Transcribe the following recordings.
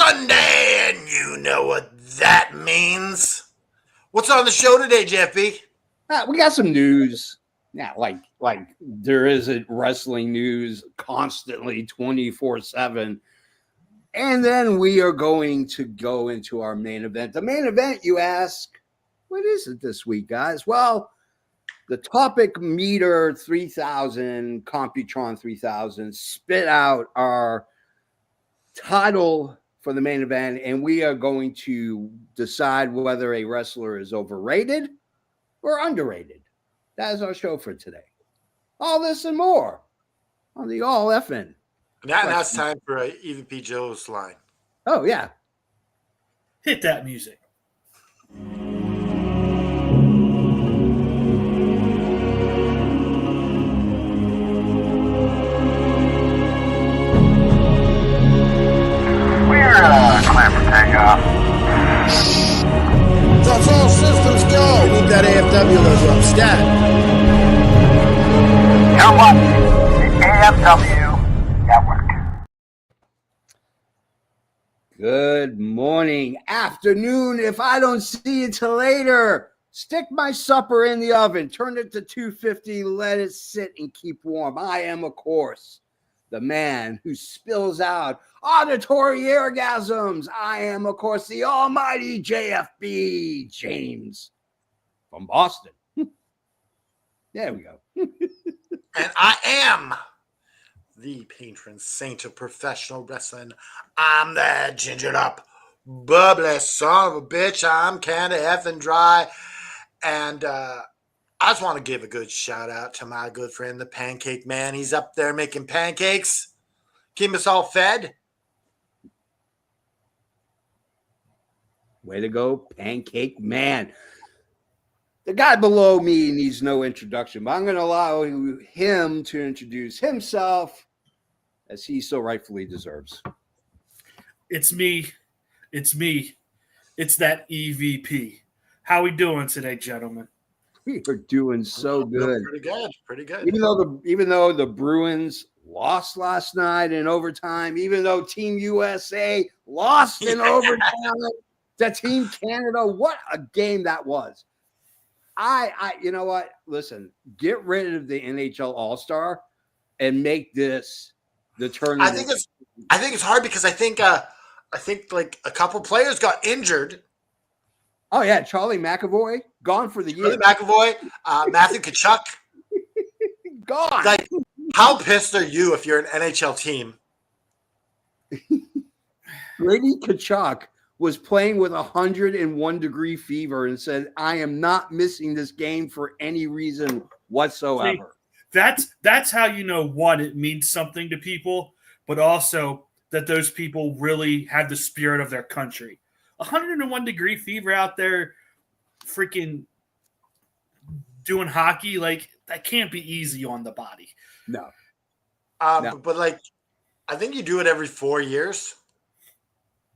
Sunday, and you know what that means. What's on the show today, JFB? We got some news. Yeah, like there isn't wrestling news constantly 24/7. And then we are going to go into our main event. The main event, you ask, what is it this week, guys? Well, the Topic Meter 3000, Computron 3000, spit out our title for the main event, and we are going to decide whether a wrestler is overrated or underrated. That is our show for today. All this and more on the All FN. Now it's time for EVP Joe's line. Oh, yeah. Hit that music. Clear for takeoff. That's all systems go. We need that AFW logo up. Stat. You're watching the AFW Network. Good morning, afternoon. If I don't see you till later, stick my supper in the oven, turn it to 250, let it sit and keep warm. I am, of course, the man who spills out auditory orgasms. I am, of course, the almighty JFB James from Boston. There we go. And I am the patron saint of professional wrestling. I'm that gingered up, bubbly son of a bitch. I'm kinda effing dry. And I just want to give a good shout out to my good friend, the Pancake Man. He's up there making pancakes, keeping us all fed. Way to go, Pancake Man. The guy below me needs no introduction, but I'm going to allow him to introduce himself as he so rightfully deserves. It's me. It's me. It's that EVP. How we doing today, gentlemen? We are doing so good. Pretty good. Pretty good. Even though the Bruins lost last night in overtime, even though Team USA lost in overtime to Team Canada, what a game that was. You know what? Listen, get rid of the NHL All-Star and make this the tournament. I think it's hard because I think like a couple players got injured. Oh yeah, Charlie McAvoy gone for the year. Charlie McAvoy, Matthew Tkachuk gone. Like, how pissed are you if you're an NHL team? Brady Tkachuk was playing with 101-degree fever and said, "I am not missing this game for any reason whatsoever." See, that's how you know, one, it means something to people, but also that those people really have the spirit of their country. 101-degree fever out there freaking doing hockey, like, that can't be easy on the body. No. But like, I think you do it every 4 years.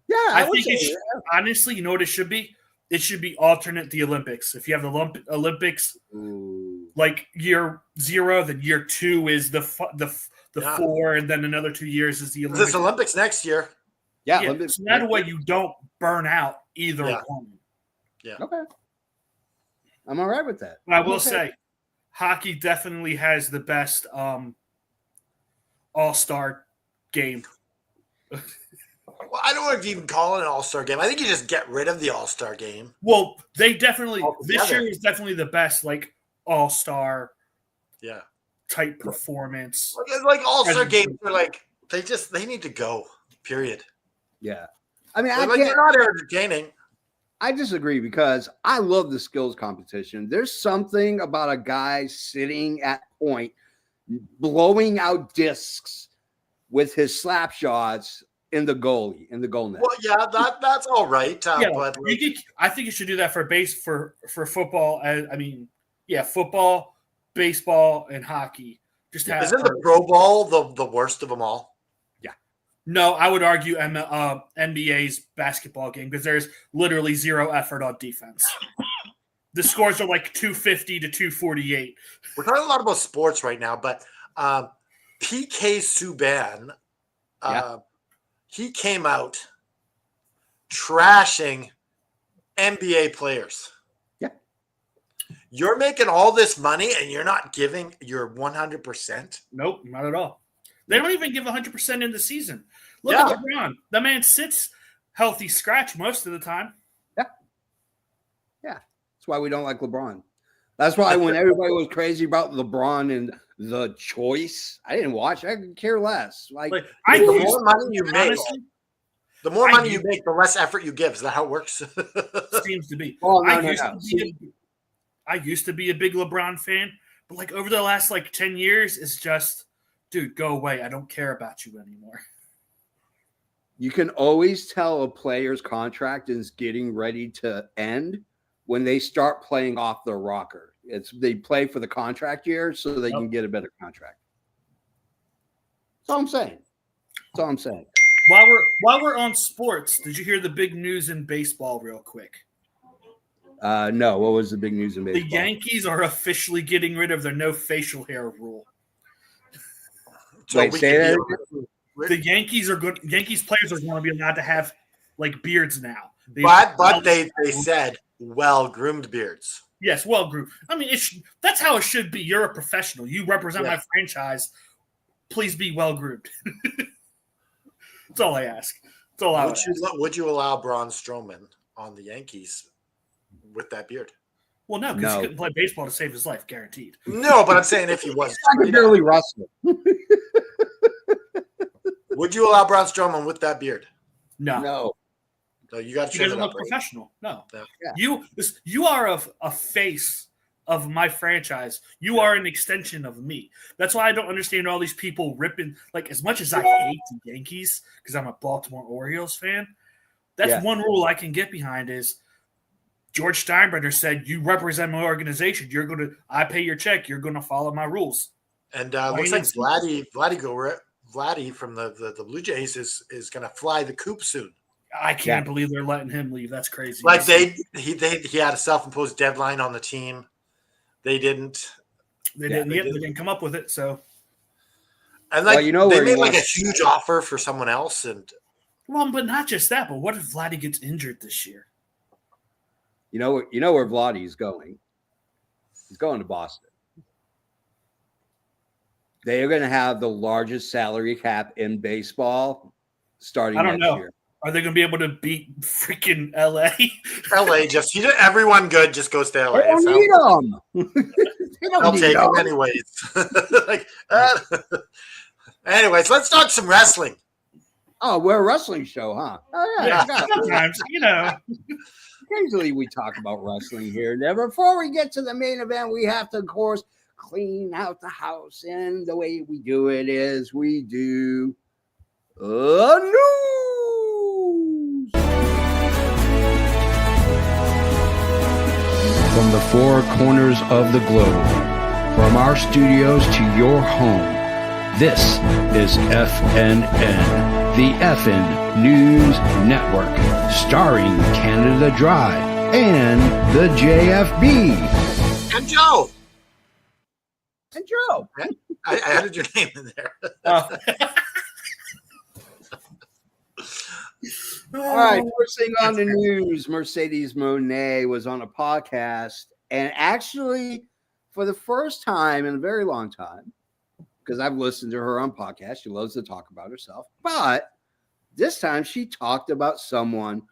Yeah, I think it should, honestly, you know what it should be? It should be alternate the Olympics. If you have the Olympics, like year 0, then year 2 is the 4, and then another 2 years is the Olympics. This Olympics next year. Yeah, so that way you don't burn out either one. Yeah. Okay. I'm all right with that. I will say, hockey definitely has the best all-star game. Well, I don't know if you can call it an all-star game. I think you just get rid of the all-star game. Well, they definitely this year is definitely the best, like, all-star type performance. Like all-star games are like they need to go. Period. Yeah. I mean, they're not entertaining. I disagree because I love the skills competition. There's something about a guy sitting at point, blowing out discs with his slap shots in the goal net. Well, yeah, that's all right. But I think you should do that for football. Football, baseball, and hockey. Isn't the Pro Bowl the worst of them all? No, I would argue NBA's basketball game because there's literally zero effort on defense. The scores are like 250 to 248. We're talking a lot about sports right now, but PK Subban, he came out trashing NBA players. Yeah. You're making all this money and you're not giving your 100%? Nope, not at all. They don't even give 100% in the season. Look Yeah. at LeBron. The man sits healthy scratch most of the time. Yeah. That's why we don't like LeBron. That's why when everybody was crazy about LeBron and The Choice, I didn't watch. I could care less. Like the used more to- money you make, honestly, the more I money used- you make, the less effort you give. Is that how it works? seems to be. Oh, no, I no, used no. to be I used to be a big LeBron fan, but like over the last like 10 years, it's just, dude, go away. I don't care about you anymore. you can always tell a player's contract is getting ready to end when they start playing off their rocker. They play for the contract year so they can get a better contract. That's all I'm saying. That's all I'm saying. While we're on sports, did you hear the big news in baseball real quick? No, what was the big news in baseball? The Yankees are officially getting rid of their no facial hair rule. So Wait, we say can that be- The Yankees players are going to be allowed to have like beards now. But they said well-groomed beards. Yes, well, group. I mean, that's how it should be. You're a professional. You represent Yeah. my franchise. Please be well groomed. That's all I ask. That's all I would ask. Would you allow Braun Strowman on the Yankees with that beard? Well, no, because No. he couldn't play baseball to save his life, guaranteed. No, but I'm saying if he was, I could barely wrestle. would you allow Braun Strowman with that beard? No, No. No, you got to he trim doesn't it up. look Right? professional. No, Yeah. You are a face of my franchise. You are an extension of me. That's why I don't understand all these people ripping. Like, as much as I hate the Yankees because I'm a Baltimore Orioles fan, that's one rule I can get behind is George Steinbrenner said, "You represent my organization. I pay your check. You're going to follow my rules." And Why looks you like need Vladdy from the Blue Jays is going to fly the coop soon. I can't believe they're letting him leave. That's crazy. Like he had a self-imposed deadline on the team. They didn't. They didn't come up with it. So, And like Well, you know they where he made like a wants- huge offer for someone else, and well, but not just that. But what if Vladdy gets injured this year? You know where Vladdy is going. He's going to Boston. They are going to have the largest salary cap in baseball starting I don't next know. year. Are they going to be able to beat freaking LA? LA everyone good just goes to LA. They don't So need them. They don't I'll need take them. them anyways. Anyways, let's talk some wrestling. Oh, we're a wrestling show, huh? Oh, Yeah, yeah. sometimes, Occasionally we talk about wrestling here. Now, before we get to the main event, we have to, of course, clean out the house. And the way we do it is we do news. From the four corners of the globe, from our studios to your home, this is FNN, the FN News Network, starring Canada Dry and the JFB. And Joe, And Joe. I added your name in there. All right, first thing on the news, Mercedes Moné was on a podcast, and actually, for the first time in a very long time, because I've listened to her on podcasts, she loves to talk about herself, but this time she talked about someone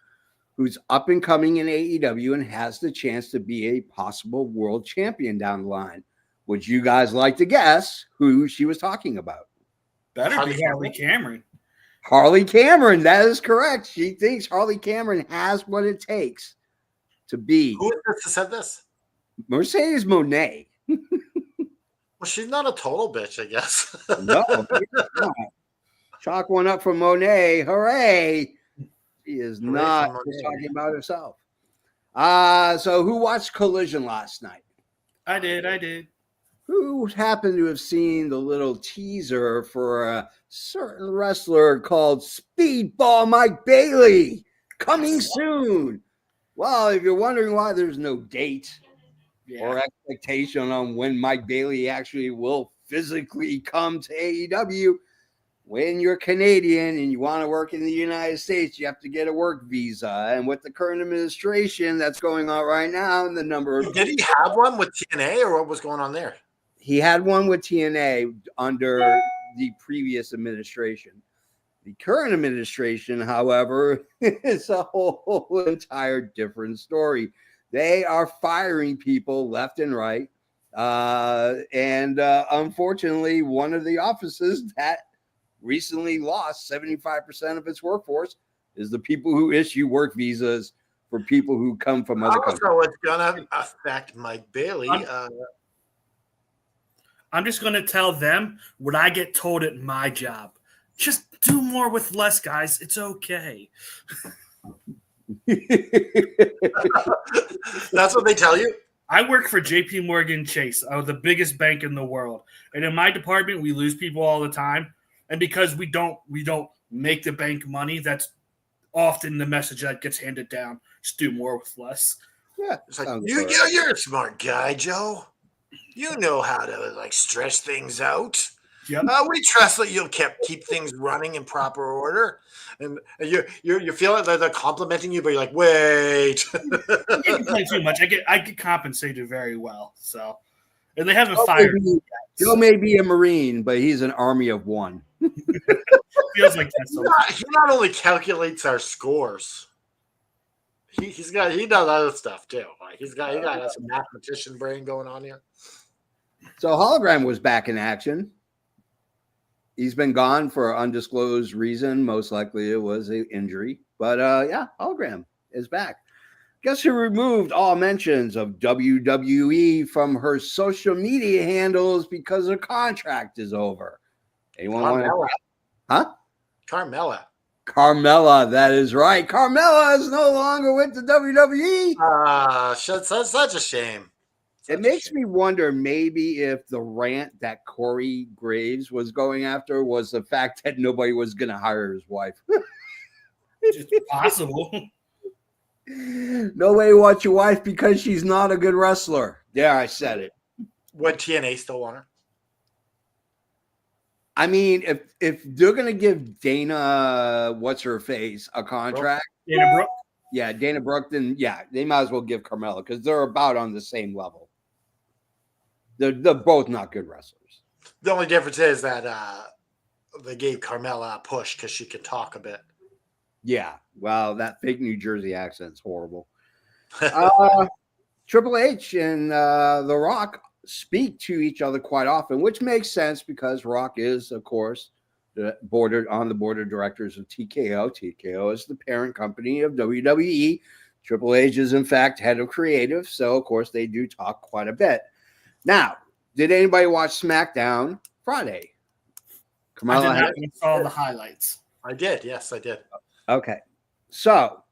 who's up and coming in AEW and has the chance to be a possible world champion down the line. Would you guys like to guess who she was talking about? better Harley be Harley Cameron. Harley Cameron, that is correct. She thinks Harley Cameron has what it takes to be Who is this that said this? Mercedes Moné. Well, she's not a total bitch, I guess. No, she's not. Chalk one up for Monet. Hooray. She is Hooray not for just Monet. talking about herself. So who watched Collision last night? I did. Who happened to have seen the little teaser for a certain wrestler called Speedball Mike Bailey coming soon? Well, if you're wondering why there's no date or expectation on when Mike Bailey actually will physically come to AEW, when you're Canadian and you want to work in the United States, you have to get a work visa. And with the current administration that's going on right now, and the number of Did he have one with TNA, or what was going on there? he had one with TNA under the previous administration. The current administration, however, is a whole entire different story. They are firing people left and right. And unfortunately, one of the offices that recently lost 75% of its workforce is the people who issue work visas for people who come from other countries. So it's going to affect Mike Bailey. I'm just going to tell them what I get told at my job. Just do more with less, guys. It's okay. That's what they tell you? I work for JP Morgan Chase, the biggest bank in the world. And in my department, we lose people all the time. And because we don't make the bank money, that's often the message that gets handed down. Just do more with less. Yeah. It's like, you're a smart guy, Joe. You know how to like stretch things out. Yep. We trust that you'll keep things running in proper order, and you feel like they're complimenting you, but you're like, wait. I didn't play too much. I get compensated very well, so and they haven't fired me yet. Joe may be a Marine, but he's an army of one. Feels like that. He not only calculates our scores, he does other stuff too. Like he got some mathematician brain going on here. So Hologram was back in action. He's been gone for an undisclosed reason. Most likely it was an injury. But yeah, Hologram is back. Guess who removed all mentions of WWE from her social media handles because her contract is over? Anyone want to? Huh? Carmella, that is right. Carmella is no longer with the WWE. Such a shame. It makes me wonder maybe if the rant that Corey Graves was going after was the fact that nobody was going to hire his wife. It's possible. Nobody wants your wife because she's not a good wrestler. There, I said it. Would TNA still want her? I mean, if they're going to give Dana, what's her face, a contract. Dana Brooke? Yeah, Dana Brooke, then yeah, they might as well give Carmella because they're about on the same level. They're both not good wrestlers. The only difference is that they gave Carmella a push because she can talk a bit. Yeah, well, that fake New Jersey accent's horrible. Triple H and The Rock speak to each other quite often, which makes sense because Rock is, of course, on the board of directors of TKO. TKO is the parent company of WWE. Triple H is, in fact, head of creative, so, of course, they do talk quite a bit. Now, did anybody watch SmackDown Friday? I saw the highlights. I did. Yes, I did. Okay. So,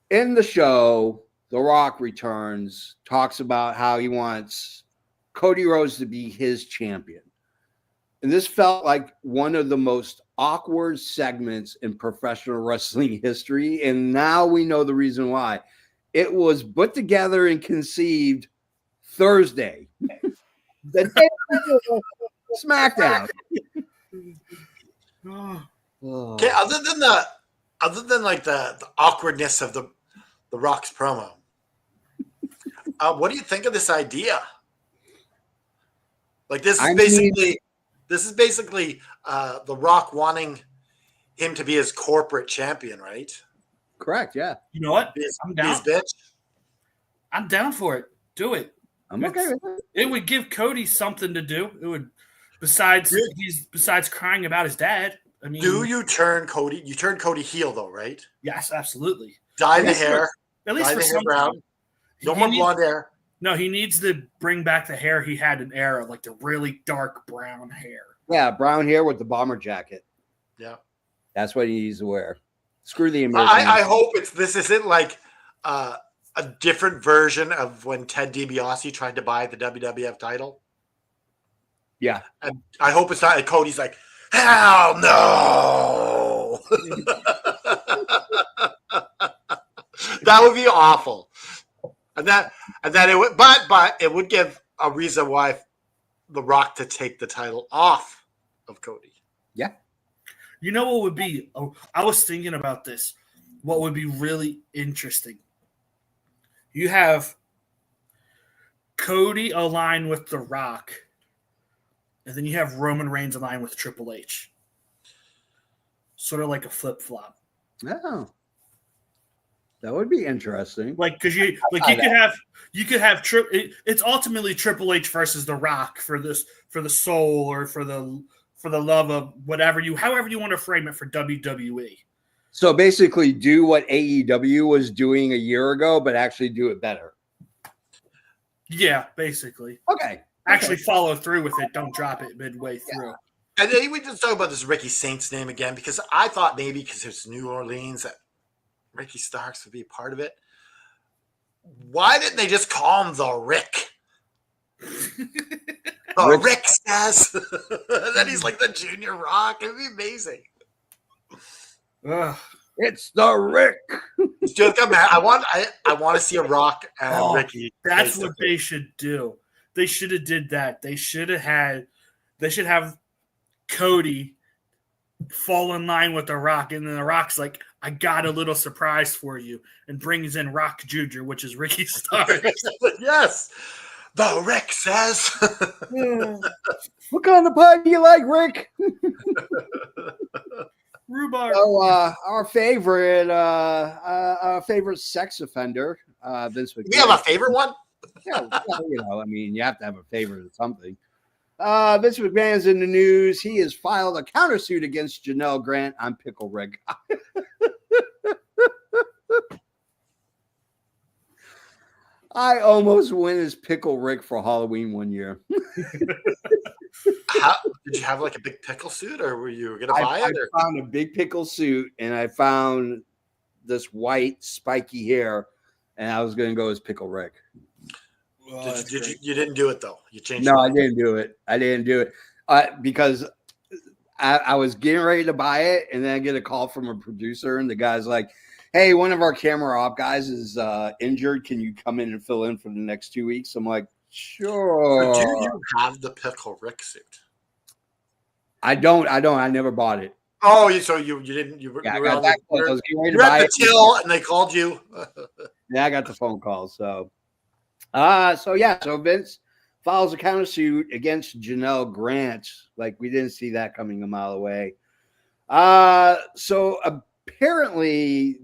in the show, The Rock returns, talks about how he wants Cody Rhodes to be his champion. And this felt like one of the most awkward segments in professional wrestling history. And now we know the reason why. It was put together and conceived Thursday. The day of SmackDown. Okay, other than like the awkwardness of the Rock's promo, what do you think of this idea? Like this is basically The Rock wanting him to be his corporate champion, right? Correct, yeah. You know what? I'm down. Bitch. I'm down for it. Do it. I'm okay with it. It would give Cody something to do. It would, besides crying about his dad. I mean, you turn Cody? You turn Cody heel, though, right? Yes, absolutely. Dye the hair. At least for some brown. No more blonde hair. No, he needs to bring back the hair he had in Era, like the really dark brown hair. Yeah, brown hair with the bomber jacket. Yeah, that's what he needs to wear. Screw the American. I hope this isn't like a different version of when Ted DiBiase tried to buy the WWF title. Yeah, and I hope it's not like Cody's like, hell no. That would be awful. And that it would, but it would give a reason why The Rock to take the title off of Cody. Yeah. You know what would be? Oh, I was thinking about this. What would be really interesting? You have Cody aligned with The Rock, and then you have Roman Reigns aligned with Triple H. Sort of like a flip flop. Oh, that would be interesting. Like because you could have it's ultimately Triple H versus The Rock for the soul or for the love of however you want to frame it for WWE. So basically, do what AEW was doing a year ago, but actually do it better. Yeah, basically. Okay. Actually follow through with it. Don't drop it midway through. And then we just talk about this Ricky Saints name again, because I thought maybe because it's New Orleans that Ricky Starks would be a part of it. Why didn't they just call him the Rick? Rick says. And then he's like the Junior Rock. It'd be amazing. Ugh. It's the Rick. I want to see a Rock and Ricky. That's what they should do. They should have did that. They should have Cody fall in line with The Rock, and then The Rock's like, I got a little surprise for you, and brings in Rock Jr., which is Ricky Starks. Yes. The Rick says. What kind of pie do you like, Rick? Rhubarb. So, our favorite sex offender, Vince McMahon. You have a favorite one? Yeah, well, you have to have a favorite of something. Vince McMahon's in the news. He has filed a countersuit against Janelle Grant on Pickle Rick. I almost went as Pickle Rick for Halloween one year. Did you have like a big pickle suit, or were you going to buy it? I found a big pickle suit, and I found this white spiky hair, and I was going to go as Pickle Rick. You didn't do it though. You changed. No, I didn't do it. Because I was getting ready to buy it, and then I get a call from a producer, and the guy's like, "Hey, one of our camera op guys is injured. Can you come in and fill in for the next 2 weeks?" I'm like, "Sure." Do you have the Pickle Rick suit? I don't. I never bought it. Oh, so you didn't? You were I at was getting ready to buy the till, and they called you. Yeah, I got the phone call. So Vince files a countersuit against Janelle Grant. Like, we didn't see that coming a mile away. So apparently,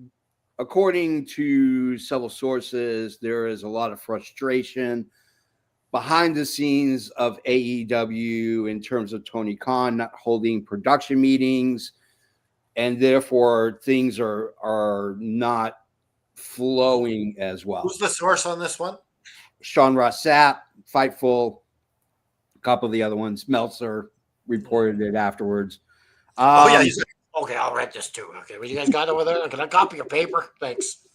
according to several sources, there is a lot of frustration behind the scenes of AEW in terms of Tony Khan not holding production meetings, and therefore things are not flowing as well. Who's the source on this one? Sean Ross Sapp, Fightful, a couple of the other ones. Meltzer reported it afterwards. Yeah. Okay, I'll write this too. Okay, what you guys got over there? Can I copy your paper? Thanks.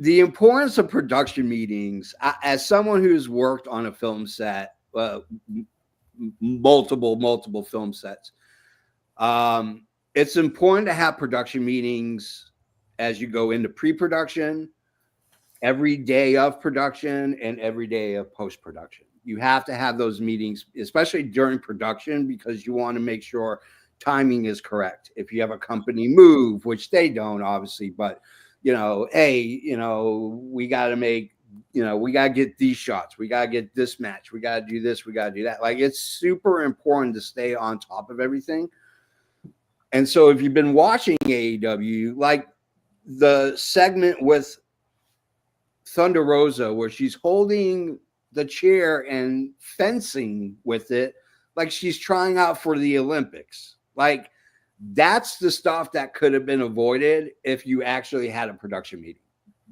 The importance of production meetings, as someone who's worked on a film set, multiple film sets, it's important to have production meetings as you go into pre-production, every day of production, and every day of post-production. You have to have those meetings, especially during production, because you want to make sure timing is correct. If you have a company move, which they don't, obviously, but we got to make, we got to get these shots. We got to get this match. We got to do this. We got to do that. Like, it's super important to stay on top of everything. And so if you've been watching AEW, like the segment with Thunder Rosa, where she's holding the chair and fencing with it, like she's trying out for the Olympics. Like, that's the stuff that could have been avoided if you actually had a production meeting.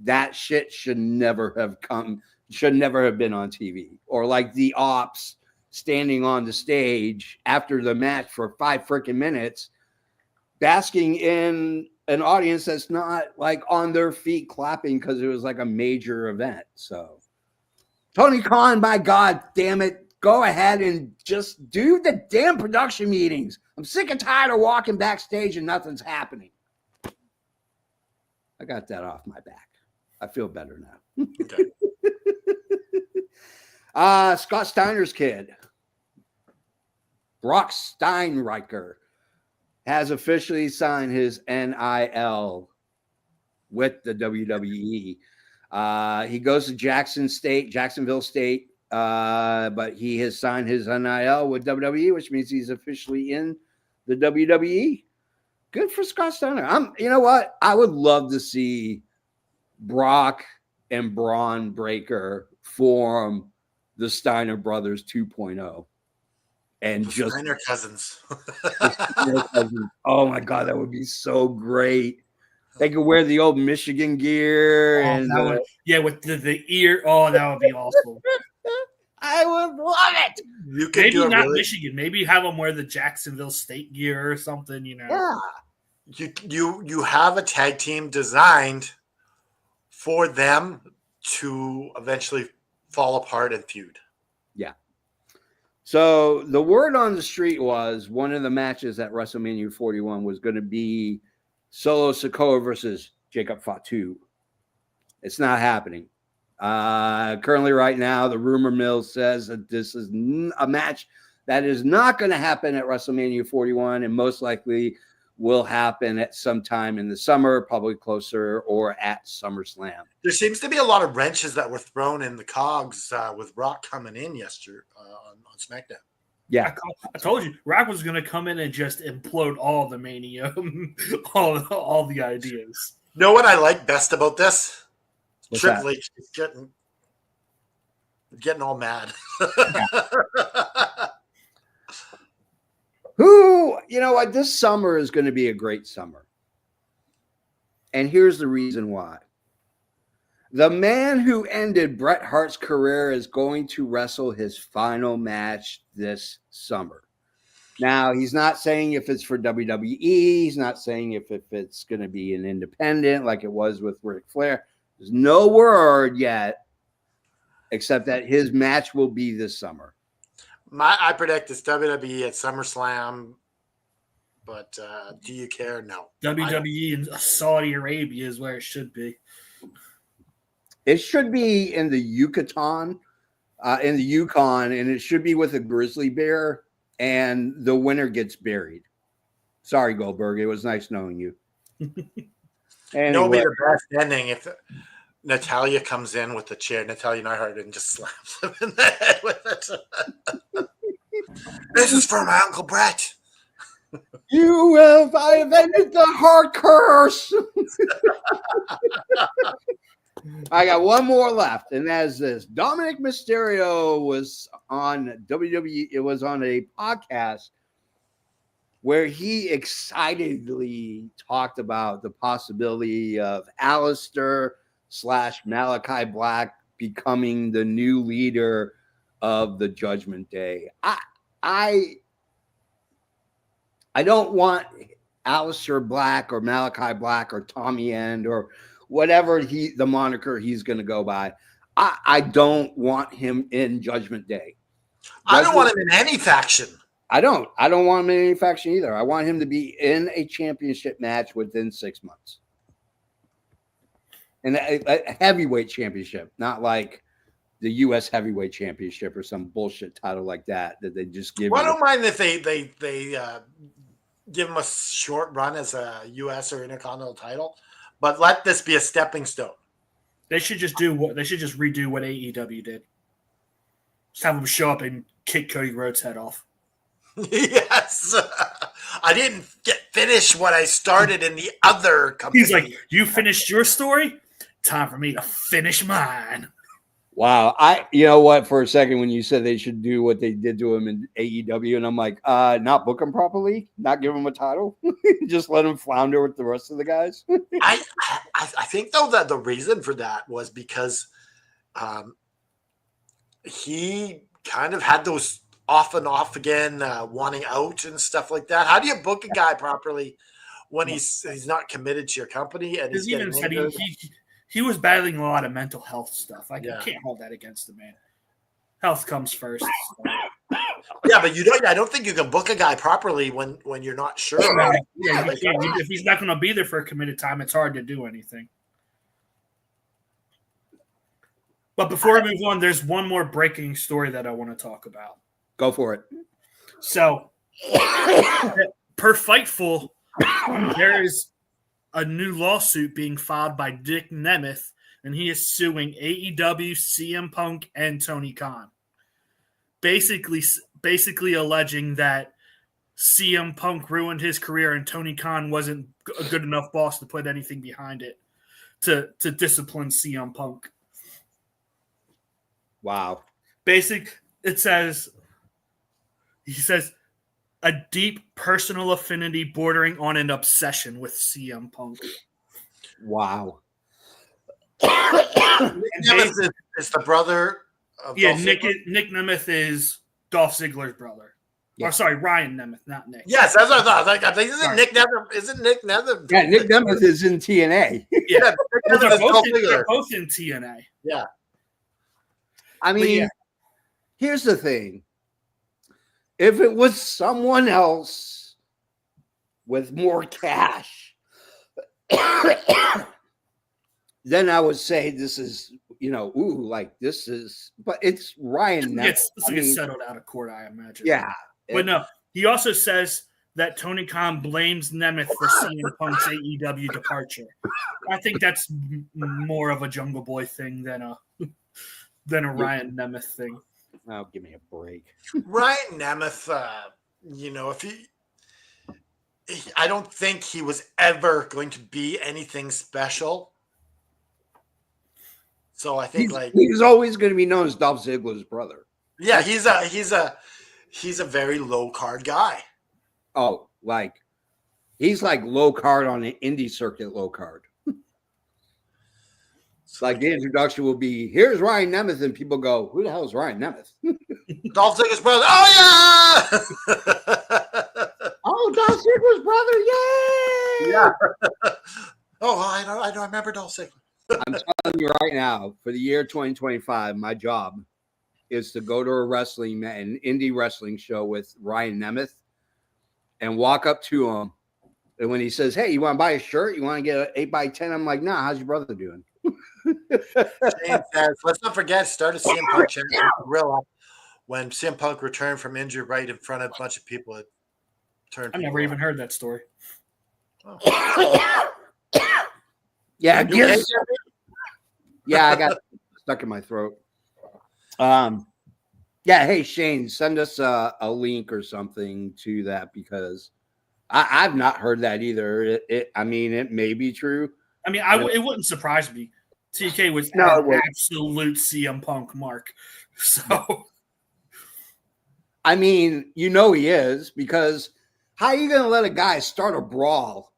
That shit should never have been on TV. Or like the ops standing on the stage after the match for 5 freaking minutes, basking in an audience that's not like on their feet clapping because it was like a major event. So Tony Khan, my God damn it, go ahead and just do the damn production meetings. I'm sick and tired of walking backstage and nothing's happening. I got that off my back. I feel better now. Okay. Scott Steiner's kid, Brock Steinreicher has officially signed his NIL with the WWE. He goes to Jacksonville State, but he has signed his NIL with WWE, which means he's officially in the WWE. Good for Scott Steiner. You know what? I would love to see Brock and Braun Breaker form the Steiner Brothers 2.0. And The just Steiner cousins. oh my God, that would be so great. They could wear the old Michigan gear and with the ear. Oh, that would be awesome. I would love it. You could Maybe do not Michigan. Maybe have them wear the Jacksonville State gear or something. Yeah. You have a tag team designed for them to eventually fall apart and feud. Yeah. So the word on the street was one of the matches at WrestleMania 41 was going to be Solo Sikoa versus Jacob Fatu. It's not happening. Currently, right now, the rumor mill says that this is a match that is not going to happen at WrestleMania 41 and most likely will happen at some time in the summer, probably closer or at SummerSlam. There seems to be a lot of wrenches that were thrown in the cogs with Rock coming in yesterday on SmackDown. Yeah, I told you, Rock was going to come in and just implode all the Mania, all the ideas. You know what I like best about this? What's Triple H is getting all mad. You know what? This summer is going to be a great summer. And here's the reason why. The man who ended Bret Hart's career is going to wrestle his final match this summer. Now, he's not saying if it's for WWE. He's not saying if it's going to be an independent like it was with Ric Flair. There's no word yet, except that his match will be this summer. I predict it's WWE at SummerSlam, but do you care? No. WWE in Saudi Arabia is where it should be. It should be in the Yukon, and it should be with a grizzly bear, and the winner gets buried. Sorry, Goldberg. It was nice knowing you. Anyway. It'll be the best ending if Natalia comes in with the chair, Natalia Neidhart, and just slaps him in the head with it. This is for my Uncle Brett. I have ended the heart curse. I got one more left, and that is this. Dominic Mysterio was on WWE. It was on a podcast where he excitedly talked about the possibility of Alistair / Malachi Black becoming the new leader of the Judgment Day. I don't want Alistair Black or Malachi Black or Tommy End or whatever the moniker he's going to go by. I don't want him in Judgment Day. I don't want him in any faction. I don't want him in any faction either. I want him to be in a championship match within 6 months. And a heavyweight championship, not like the U.S. heavyweight championship or some bullshit title like that they just give. Well, I don't mind if they give him a short run as a U.S. or Intercontinental title, but let this be a stepping stone. They should just redo what AEW did. Just have them show up and kick Cody Rhodes' head off. Yes. I didn't finish what I started in the other company. He's like, you finished your story? Time for me to finish mine. Wow. You know what? For a second, when you said they should do what they did to him in AEW, and I'm like, not book him properly, not give him a title, just let him flounder with the rest of the guys. I think, though, that the reason for that was because he kind of had those off and off again, wanting out and stuff like that. How do you book a guy properly when he's not committed to your company? And he's even said he was battling a lot of mental health stuff. I can't hold that against the man. Health comes first. Yeah, but I don't think you can book a guy properly when you're not sure. Yeah, if he's not going to be there for a committed time, it's hard to do anything. But before we move on, there's one more breaking story that I want to talk about. Go for it. So, per Fightful, there is a new lawsuit being filed by Dick Nemeth, and he is suing AEW, CM Punk, and Tony Khan. Basically alleging that CM Punk ruined his career and Tony Khan wasn't a good enough boss to put anything behind it to discipline CM Punk. Wow. He says, a deep personal affinity bordering on an obsession with CM Punk. Wow. Nemeth is the brother of Dolph Nick Ziggler? Nemeth is Dolph Ziggler's brother. Yeah. Or sorry, Ryan Nemeth, not Nick. Yes, that's what I thought. Like, isn't Sorry. Nick Nemeth? Isn't Nick Nemeth? Yeah, Nick Nemeth is in TNA. Yeah, Nick Well, Nemeth is Dolph Ziggler. they're both in TNA. Yeah. I mean, here's the thing. If it was someone else with more cash, then I would say this is, this is, but it's Ryan Nemeth. This will get settled out of court, I imagine. Yeah. But no, he also says that Tony Khan blames Nemeth for CM Punk's AEW departure. I think that's more of a Jungle Boy thing than a Ryan Nemeth thing. Oh, give me a break. Ryan Nemeth, I don't think he was ever going to be anything special. So I think he's always going to be known as Dolph Ziggler's brother. Yeah, he's a very low card guy. Oh, he's like low card on the indie circuit, low card. Like the introduction will be, here's Ryan Nemeth, and people go, who the hell is Ryan Nemeth? Dolph Ziggler's brother. Oh yeah. Oh, Dolph Ziggler's brother, yay! Yeah. Oh, I don't remember Dolph Ziggler. I'm telling you right now, for the year 2025, my job is to go to an indie wrestling show with Ryan Nemeth and walk up to him. And when he says, hey, you want to buy a shirt? You want to get an 8x10? I'm like, nah, how's your brother doing? Shane says, let's not forget, started CM Punk chanting Gorilla when CM Punk returned from injury right in front of a bunch of people. It turned. I've never even heard that story. Oh. Yeah, I got stuck in my throat. Yeah, hey Shane, send us a link or something to that because I've not heard that either. It may be true. I mean, it wouldn't surprise me. TK was an absolute CM Punk mark. So, I mean, he is, because how are you going to let a guy start a brawl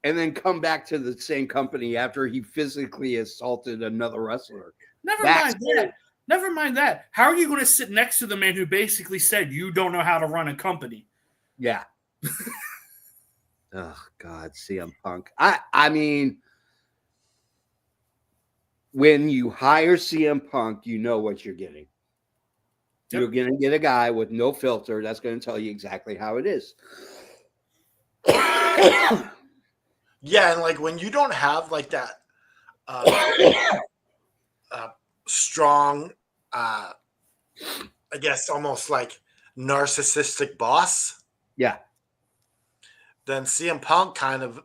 and then come back to the same company after he physically assaulted another wrestler? Never mind that. How are you going to sit next to the man who basically said you don't know how to run a company? Yeah. Oh, God, CM Punk. I mean, when you hire CM Punk, you know what you're getting. Yep. You're going to get a guy with no filter that's going to tell you exactly how it is. Yeah, and when you don't have that strong, I guess almost narcissistic boss. Yeah. Then CM Punk kind of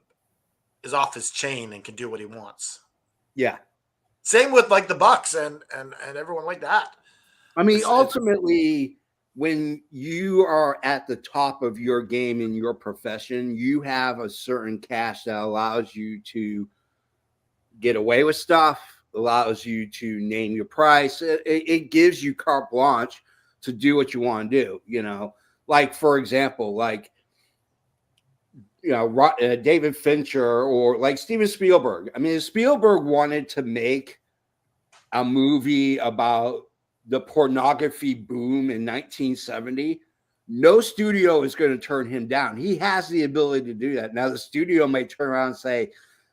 is off his chain and can do what he wants. Yeah. Same with the Bucks and everyone like that. I mean, ultimately, when you are at the top of your game in your profession, you have a certain cash that allows you to get away with stuff, allows you to name your price. It gives you carte blanche to do what you want to do, for example, David Fincher or Steven Spielberg. I mean, if Spielberg wanted to make a movie about the pornography boom in 1970, no studio is going to turn him down. He has the ability to do that. Now, the studio may turn around and say,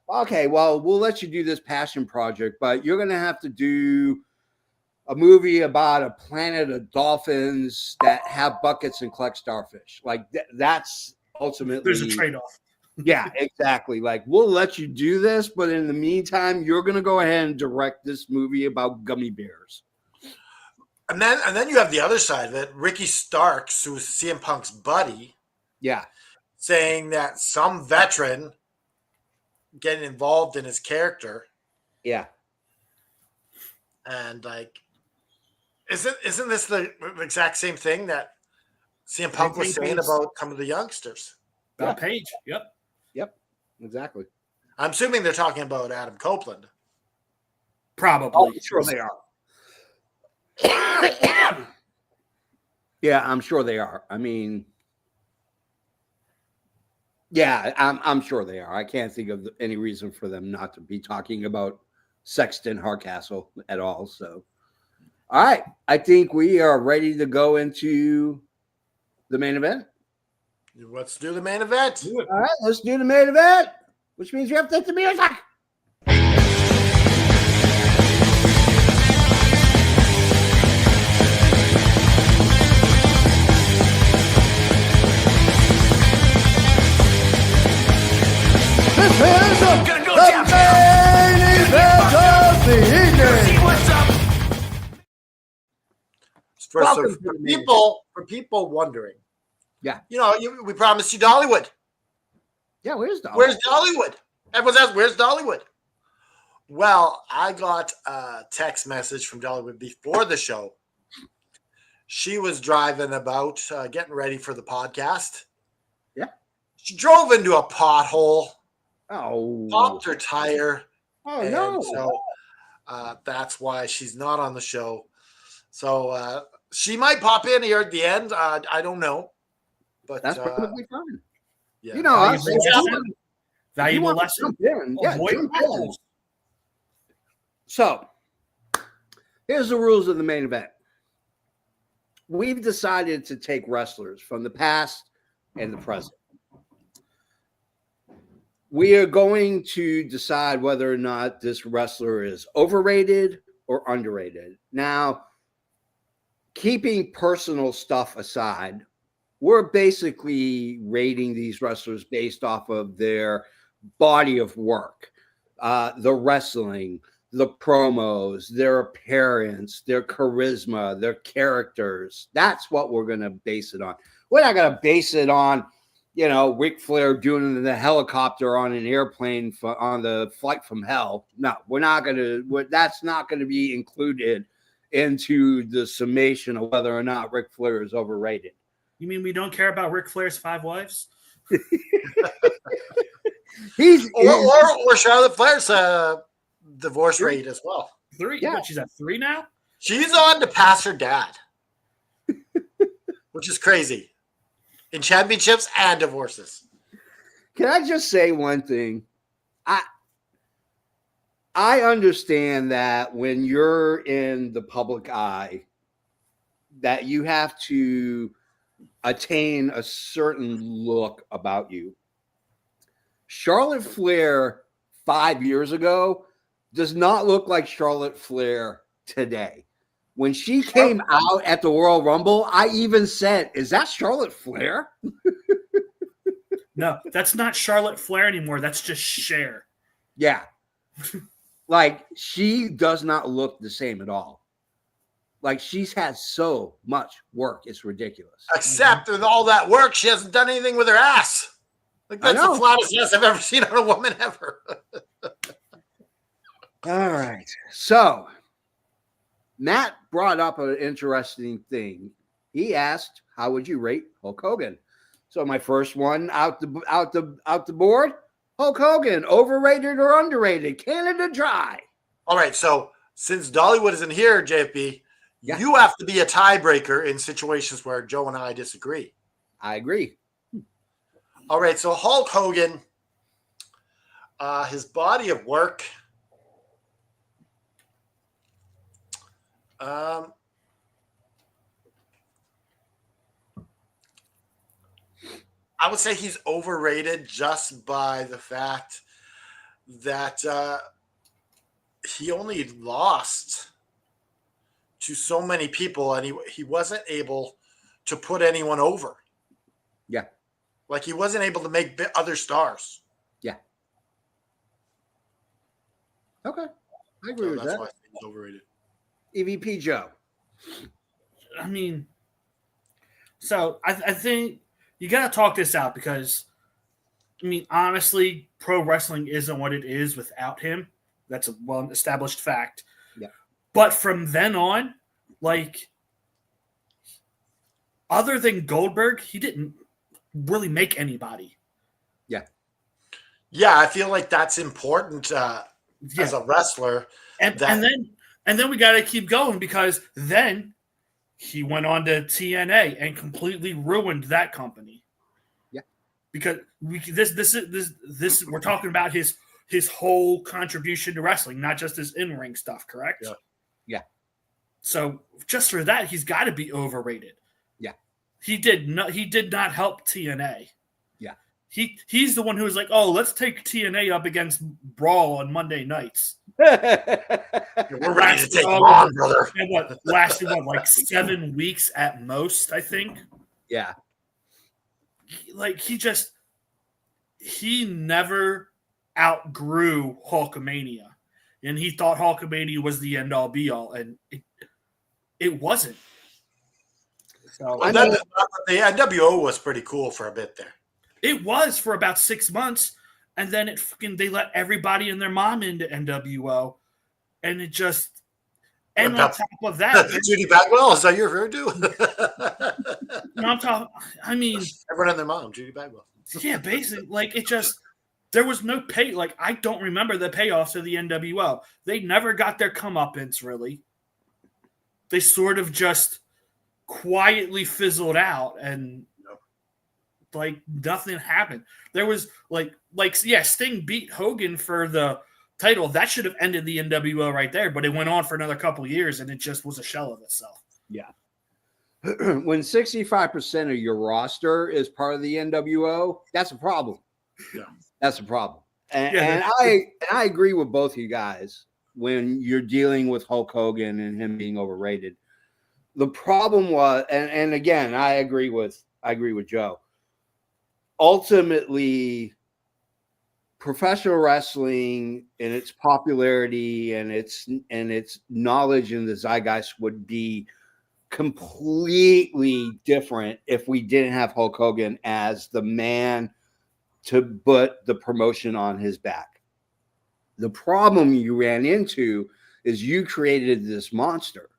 okay, well, we'll let you do this passion project, but you're going to have to do a movie about a planet of dolphins that have buckets and collect starfish. That's ultimately, there's a trade-off. Yeah, exactly. We'll let you do this, but in the meantime, you're going to go ahead and direct this movie about gummy bears. And then you have the other side of it. Ricky Starks, who's CM Punk's buddy, Yeah. saying that some veteran getting involved in his character, Yeah. and like, isn't this the exact same thing that CM Punk was saying about some of the youngsters? About Page. Yep. Yep. Exactly. I'm assuming they're talking about Adam Copeland. Probably. Oh, sure they are. Yeah, I'm sure they are. I mean, yeah, I'm sure they are. I can't think of any reason for them not to be talking about Sexton Hardcastle at all. So, all right, I think we are ready to go into the main event. Let's do the main event. Do it. All right, let's do the main event, which means you have to hit the music. This is the main event of the evening. Welcome to the main For people wondering, Yeah. We promised you Dollywood. Yeah, where's the Where's Dollywood? Everyone says, "Where's Dollywood?" Well, I got a text message from Dollywood before the show. She was driving about, getting ready for the podcast. Yeah. She drove into a pothole, Oh, popped her tire. oh And no! so that's why she's not on the show. So she might pop in here at the end. I don't know. But That's perfectly fine. yeah. You know, us, Valuable if you lesson. want- if you Valuable want to lesson. jump in, yeah, Avoid jump in. potholes. So, here's the rules of the main event. We've decided to take wrestlers from the past and the present. We are going to decide whether or not this wrestler is overrated or underrated. Now, keeping personal stuff aside, we're basically rating these wrestlers based off of their body of work, the wrestling, the promos, their appearance, their charisma, their characters. That's what we're going to base it on. We're not going to base it on, Ric Flair doing the helicopter on an airplane on the flight from hell. No, we're not going to. That's not going to be included into the summation of whether or not Ric Flair is overrated. You mean we don't care about Ric Flair's 5 wives? Or Charlotte Flair's divorce rate as well. 3? Yeah. What, she's at 3 now? She's on to pass her dad, which is crazy in championships and divorces. Can I just say one thing? I understand that when you're in the public eye, that you have to attain a certain look about you. Charlotte Flair 5 years ago does not look like Charlotte Flair today. When she came out at the Royal Rumble, I even said, "Is that Charlotte Flair?" No, that's not Charlotte Flair anymore. That's just Cher. Yeah. Like, she does not look the same at all. Like, she's had so much work. It's ridiculous. Except with all that work, she hasn't done anything with her ass. Like, that's the flattest ass I've ever seen on a woman ever. All right. So, Matt brought up an interesting thing. He asked, "How would you rate Hulk Hogan?" So my first one out the board: Hulk Hogan, overrated or underrated? Canada Dry. All right, so since Dollywood isn't here, JFB, Yeah. you have to be a tiebreaker in situations where Joe and I disagree. I agree. All right, so Hulk Hogan, his body of work. I would say he's overrated just by the fact that he only lost to so many people, and he wasn't able to put anyone over. Yeah. Like, he wasn't able to make other stars. Yeah. Okay. I agree So with that's that. why I think he's overrated. EVP Joe. I mean, so I think you got to talk this out because, I mean, honestly, pro wrestling isn't what it is without him. That's a well-established fact. Yeah. But from then on, like, other than Goldberg, he didn't really make anybody. Yeah, I feel like that's important as a wrestler. And then we got to keep going because then he went on to TNA and completely ruined that company. Yeah, because this we're talking about his whole contribution to wrestling, not just his in-ring stuff. Correct? Yeah. So just for that, he's got to be overrated. Yeah, he did not help TNA. Yeah, he's the one who was like, oh, let's take TNA up against Brawl on Monday nights. We're ready to take them on, brother. And lasted like 7 weeks at most, I think. Yeah. Like he never outgrew Hulkamania, and he thought Hulkamania was the end all be all, and it wasn't. So the NWO was pretty cool for a bit there. It was for about 6 months, and then they let everybody and their mom into NWO, and it just. And on top of that, Judy Bagwell, is that your referring to? No, I'm talking. I mean, everyone and their mom, Judy Bagwell. Yeah, basically, like it just there was no pay. Like I don't remember the payoffs of the NWO. They never got their comeuppance. Really, they sort of just quietly fizzled out, and like nothing happened. There was like Sting beat Hogan for the title. That should have ended the NWO right there, but it went on for another couple of years, and it just was a shell of itself. Yeah. When 65% of your roster is part of the NWO, that's a problem. Yeah, that's a problem. And I agree with both of you guys when you're dealing with Hulk Hogan and him being overrated. The problem was, and again, I agree with Joe. Ultimately, professional wrestling and its popularity and its knowledge in the zeitgeist would be completely different if we didn't have Hulk Hogan as the man to put the promotion on his back. The problem you ran into is you created this monster.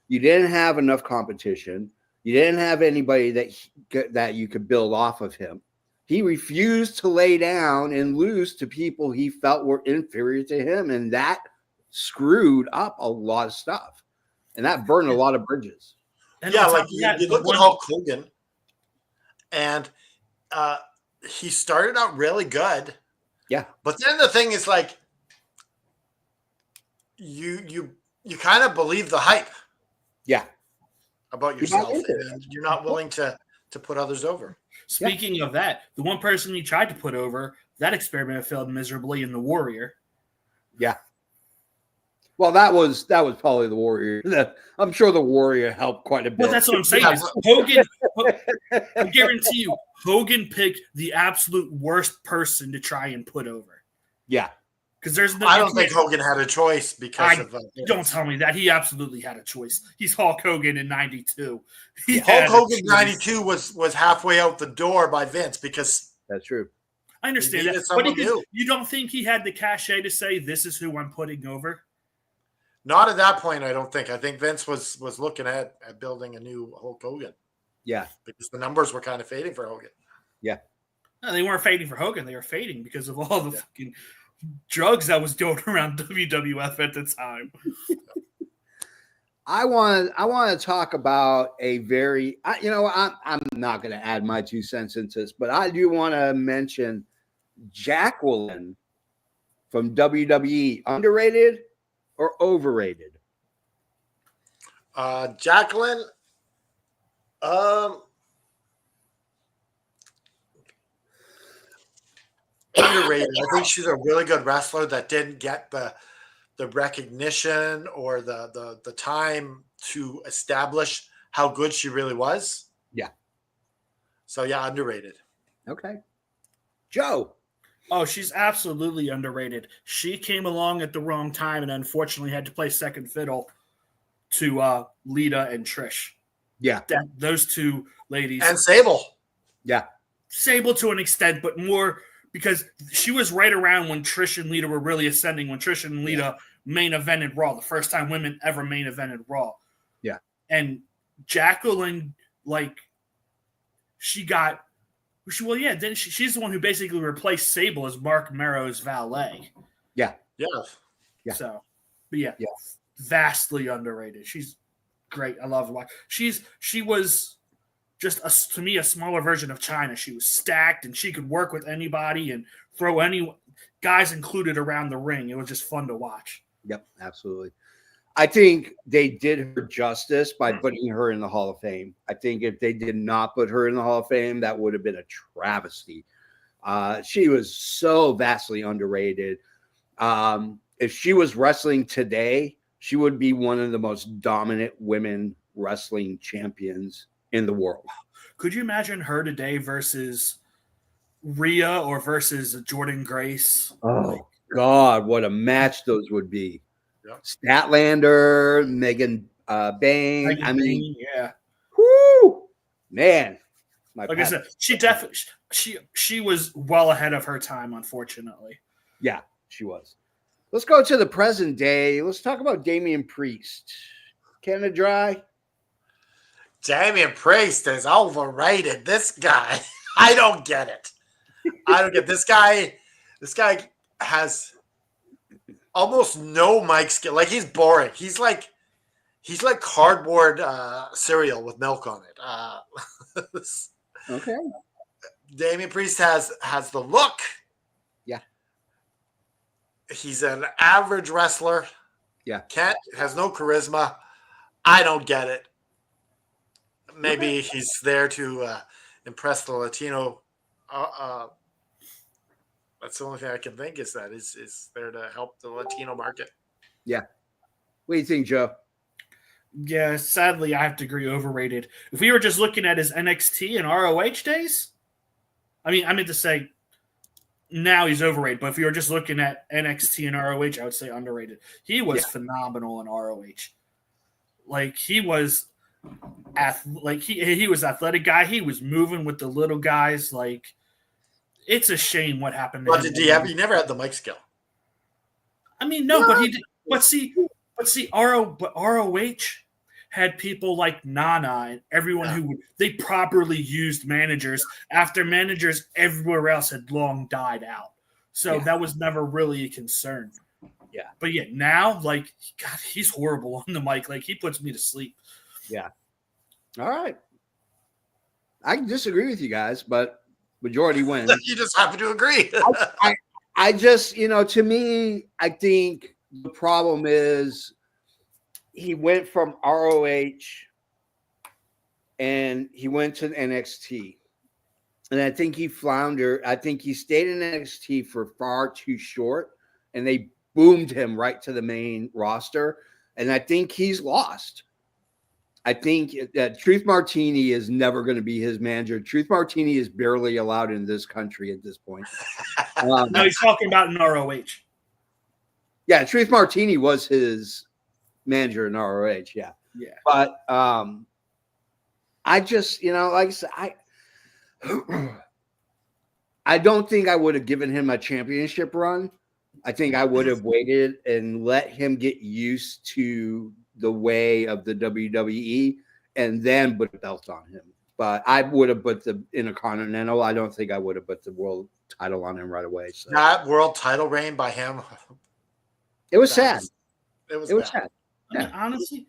You didn't have enough competition. You didn't have anybody that you could build off of him. He refused to lay down and lose to people he felt were inferior to him, and that screwed up a lot of stuff. And that burned a lot of bridges. And yeah, like you look at Hulk Hogan, and he started out really good. Yeah. But then the thing is, like, you kind of believe the hype. Yeah. About yourself, and you're not willing to put others over. Speaking of that, the one person he tried to put over, that experiment failed miserably in the Warrior. Yeah. Well, that was probably the Warrior. I'm sure the Warrior helped quite a bit. Well, that's what I'm saying. Hogan, I guarantee you, Hogan picked the absolute worst person to try and put over. Yeah. Because there's no. I don't think Hogan had a choice because of. Don't tell me that. He absolutely had a choice. He's Hulk Hogan in '92. Hulk Hogan in '92 was halfway out the door by Vince because. That's true. I understand that, but you don't think he had the cachet to say this is who I'm putting over? Not at that point, I don't think. I think Vince was looking at building a new Hulk Hogan. Yeah, because the numbers were kind of fading for Hogan. Yeah, no, they weren't fading for Hogan. They were fading because of all the fucking drugs that was going around WWF at the time. I want to talk about a very, I'm not going to add my 2 cents into this, but I do want to mention Jacqueline from WWE. Underrated or overrated? Jacqueline, underrated. I think she's a really good wrestler that didn't get the recognition or the time to establish how good she really was. Yeah. So yeah, underrated. Okay. Joe. Oh, she's absolutely underrated. She came along at the wrong time and unfortunately had to play second fiddle to Lita and Trish. Yeah. those two ladies. And Sable. Yeah. Sable to an extent, but more because she was right around when Trish and Lita were really ascending, when Trish and Lita main evented Raw, the first time women ever main evented Raw. Yeah. And Jacqueline, like, she's the one who basically replaced Sable as Mark Merrow's valet. Yeah. Yeah. Yeah. So, but yeah, vastly underrated. She's great. I love her. She was just to me a smaller version of China. She was stacked and she could work with anybody and throw any guys included around the ring. It was just fun to watch. Yep, absolutely. I think they did her justice by putting her in the Hall of Fame. I think if they did not put her in the Hall of Fame, that would have been a travesty. She was so vastly underrated. If she was wrestling today, she would be one of the most dominant women wrestling champions in the world. Could you imagine her today versus Rhea or versus Jordan Grace? Oh, God, what a match those would be. Yep. Statlander, Megan Bain. Yeah. Whoo, man. Like I said, she definitely she was well ahead of her time, unfortunately. Yeah, she was. Let's go to the present day. Let's talk about Damian Priest. Canada Dry. Damian Priest is overrated. This guy, I don't get it. I don't get this guy. This guy has almost no mic skill. Like, he's boring. He's like cardboard cereal with milk on it. Okay. Damian Priest has the look. Yeah. He's an average wrestler. Yeah. Has no charisma. I don't get it. Maybe he's there to impress the Latino. That's the only thing I can think is that is there to help the Latino market. Yeah. What do you think, Joe? Yeah, sadly, I have to agree, overrated. If we were just looking at his NXT and ROH days, I meant to say now he's overrated, but if you were just looking at NXT and ROH, I would say underrated. He was phenomenal in ROH. Like, he was he was athletic guy. He was moving with the little guys. Like, it's a shame what happened to But him. he never had the mic skill. I mean, no, but he did. But see, ROH had people like Nana and everyone who they properly used managers after managers everywhere else had long died out. So that was never really a concern. Yeah. But now, like, God, he's horrible on the mic. Like, he puts me to sleep. Yeah. All right. I can disagree with you guys, but majority wins. You just happen to agree. I just, to me, I think the problem is he went from ROH and he went to NXT. And I think he floundered. I think he stayed in NXT for far too short, and they boomed him right to the main roster. And I think he's lost. I think that Truth Martini is never going to be his manager. Truth Martini is barely allowed in this country at this point. No, he's talking about an ROH. Yeah, Truth Martini was his manager in ROH. Yeah. Yeah. But I just, like I said, I don't think I would have given him a championship run. I think I would have waited and let him get used to the way of the WWE and then put a belt on him. But I would have put the Intercontinental. I don't think I would have put the world title on him right away. So that world title reign by him. It was sad. It was sad. I mean, honestly,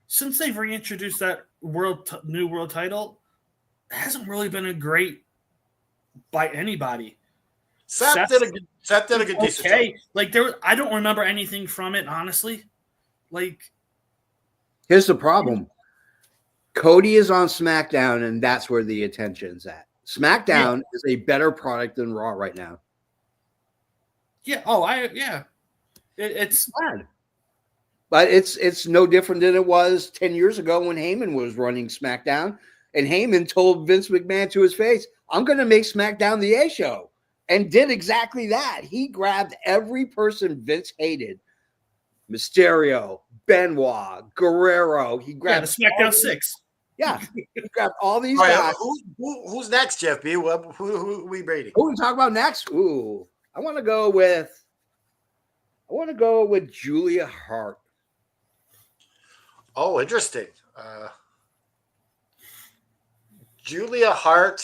since they've reintroduced that new world title, it hasn't really been a great by anybody. Seth did a good decent job. Like I don't remember anything from it, honestly. Like, here's the problem. Cody is on SmackDown, and that's where the attention's at. SmackDown is a better product than Raw right now. Yeah. Oh, It's bad. But it's no different than it was 10 years ago when Heyman was running SmackDown, and Heyman told Vince McMahon to his face, "I'm going to make SmackDown the A show," and did exactly that. He grabbed every person Vince hated. Mysterio, Benoit, Guerrero. He grabbed the SmackDown 6. Yeah, we got all these All right, guys. who's next, Jeff B? Who we rating? Who we talk about next? Ooh, I want to go with Julia Hart. Oh, interesting. Julia Hart.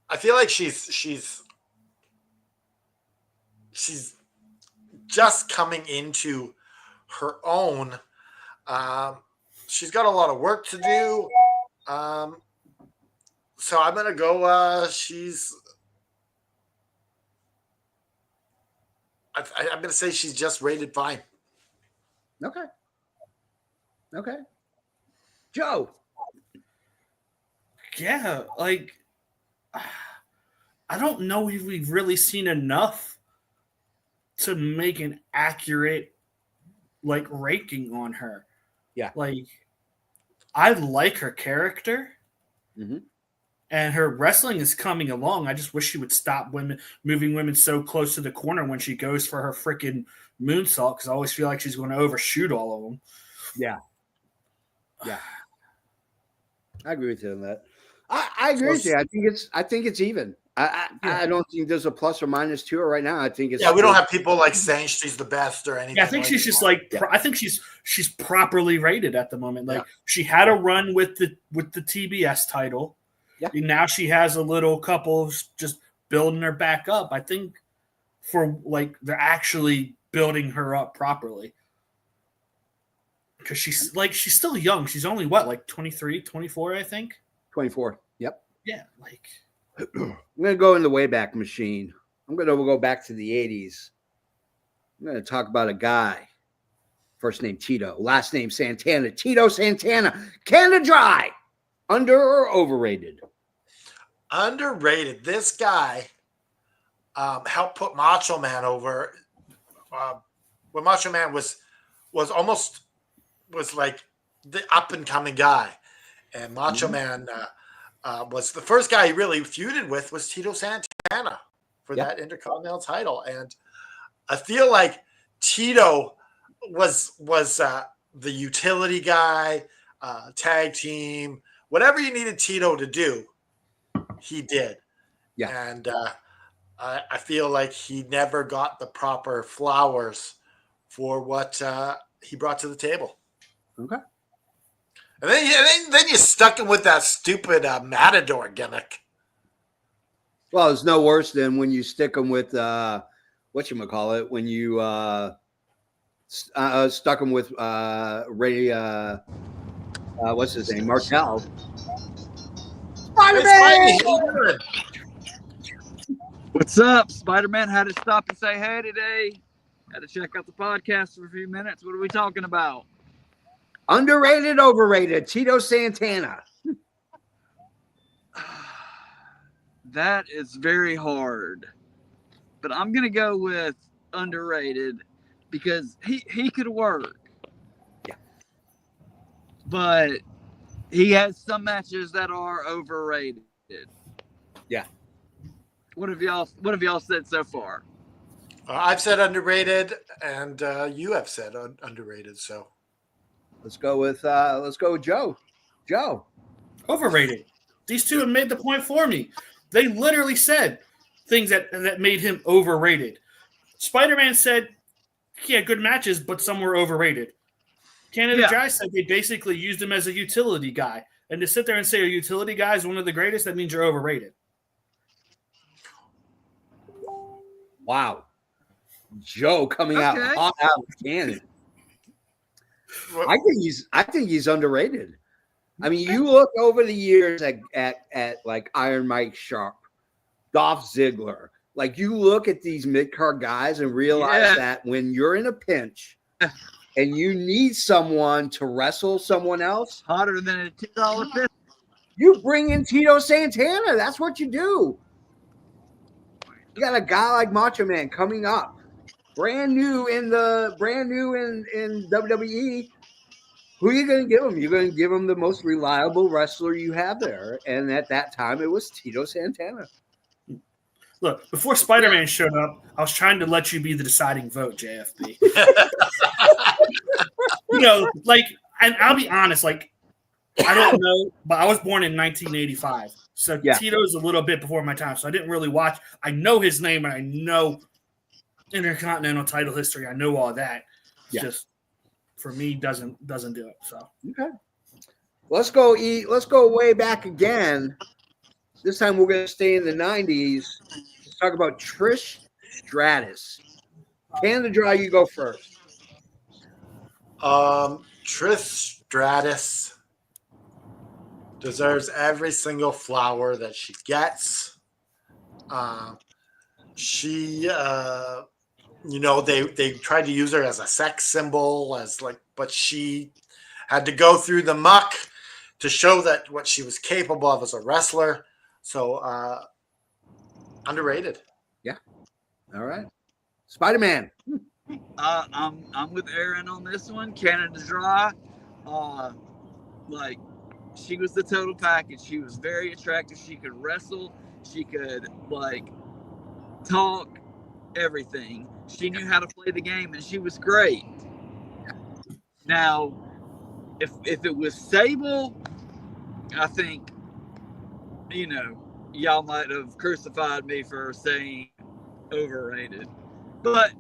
I feel like she's just coming into her own. She's got a lot of work to do. So I'm gonna go. I'm gonna say she's just rated fine. Okay. Joe. Yeah, like I don't know if we've really seen enough to make an accurate like ranking on her. Yeah. Like I like her character. Mm-hmm. And her wrestling is coming along. I just wish she would stop moving women so close to the corner when she goes for her freaking moonsault, because I always feel like she's going to overshoot all of them. Yeah. I agree with you on that. I agree with you. I think it's even. I don't think there's a plus or minus to her right now. I think it's we don't have people like saying she's the best or anything. Yeah, I think she's just like I think she's properly rated at the moment. Like she had a run with the TBS title. Yeah. And now she has a little couple just building her back up. I think for like they're actually building her up properly. Because she's still young. She's only like 23, 24, I think. 24. Yep. Yeah, like I'm gonna go in the Wayback Machine. I'm gonna go back to the 80s. I'm gonna talk about a guy. First name Tito, last name Santana. Tito Santana. Canada Dry. Under or overrated? Underrated. This guy helped put Macho Man over. When Macho Man was like the up and coming guy, and Macho Man was the first guy he really feuded with was Tito Santana for that Intercontinental title, and I feel like Tito was the utility guy, tag team. Whatever you needed Tito to do, he did. Yeah. And I feel like he never got the proper flowers for what he brought to the table. Okay. And then you stuck him with that stupid Matador gimmick. Well, it's no worse than when you stick him with whatchamacallit, when you stuck him with Ray what's his name? Martel. Spider-Man! What's up? Spider-Man had to stop and say hey today. Had to check out the podcast for a few minutes. What are we talking about? Underrated, overrated. Tito Santana. That is very hard. But I'm going to go with underrated because he could work. Yeah. But he has some matches that are overrated. Yeah. What have y'all said so far? I've said underrated, and you have said underrated. So let's go with Joe. Joe. Overrated. These two have made the point for me. They literally said things that made him overrated. Spider-Man said he had good matches, but some were overrated. Canada Dry said they basically used him as a utility guy. And to sit there and say a utility guy is one of the greatest, that means you're overrated. Wow. Joe coming out hot out of the cannon. I think he's underrated. I mean, you look over the years at like Iron Mike Sharp, Dolph Ziggler. Like you look at these mid-card guys and realize that when you're in a pinch and you need someone to wrestle someone else, hotter than a $2 fist, you bring in Tito Santana. That's what you do. You got a guy like Macho Man coming up, brand new in WWE. Who are you going to give him? You're going to give him the most reliable wrestler you have there. And at that time, it was Tito Santana. Look, before Spider-Man showed up, I was trying to let you be the deciding vote, JFB. Like And I'll be honest, like, I don't know, but I was born in 1985. So Yeah. Tito's a little bit before my time. So I didn't really watch. I know his name and I know Intercontinental title history. I know all that. It's Yeah. just, for me, doesn't do it. So Okay. Let's go way back again. This time we're going to stay in the 90s. Let's talk about Trish Stratus. Canada Dry, you go first. Trish Stratus deserves every single flower that she gets. She, they tried to use her as a sex symbol, but she had to go through the muck to show that what she was capable of as a wrestler. So, underrated. Yeah. All right. Spider-Man. I'm with Aaron on this one. Canada Dry, like she was the total package. She was very attractive. She could wrestle. She could talk, everything. She knew how to play the game, and she was great. Now, if it was Sable, I think y'all might have crucified me for saying overrated, but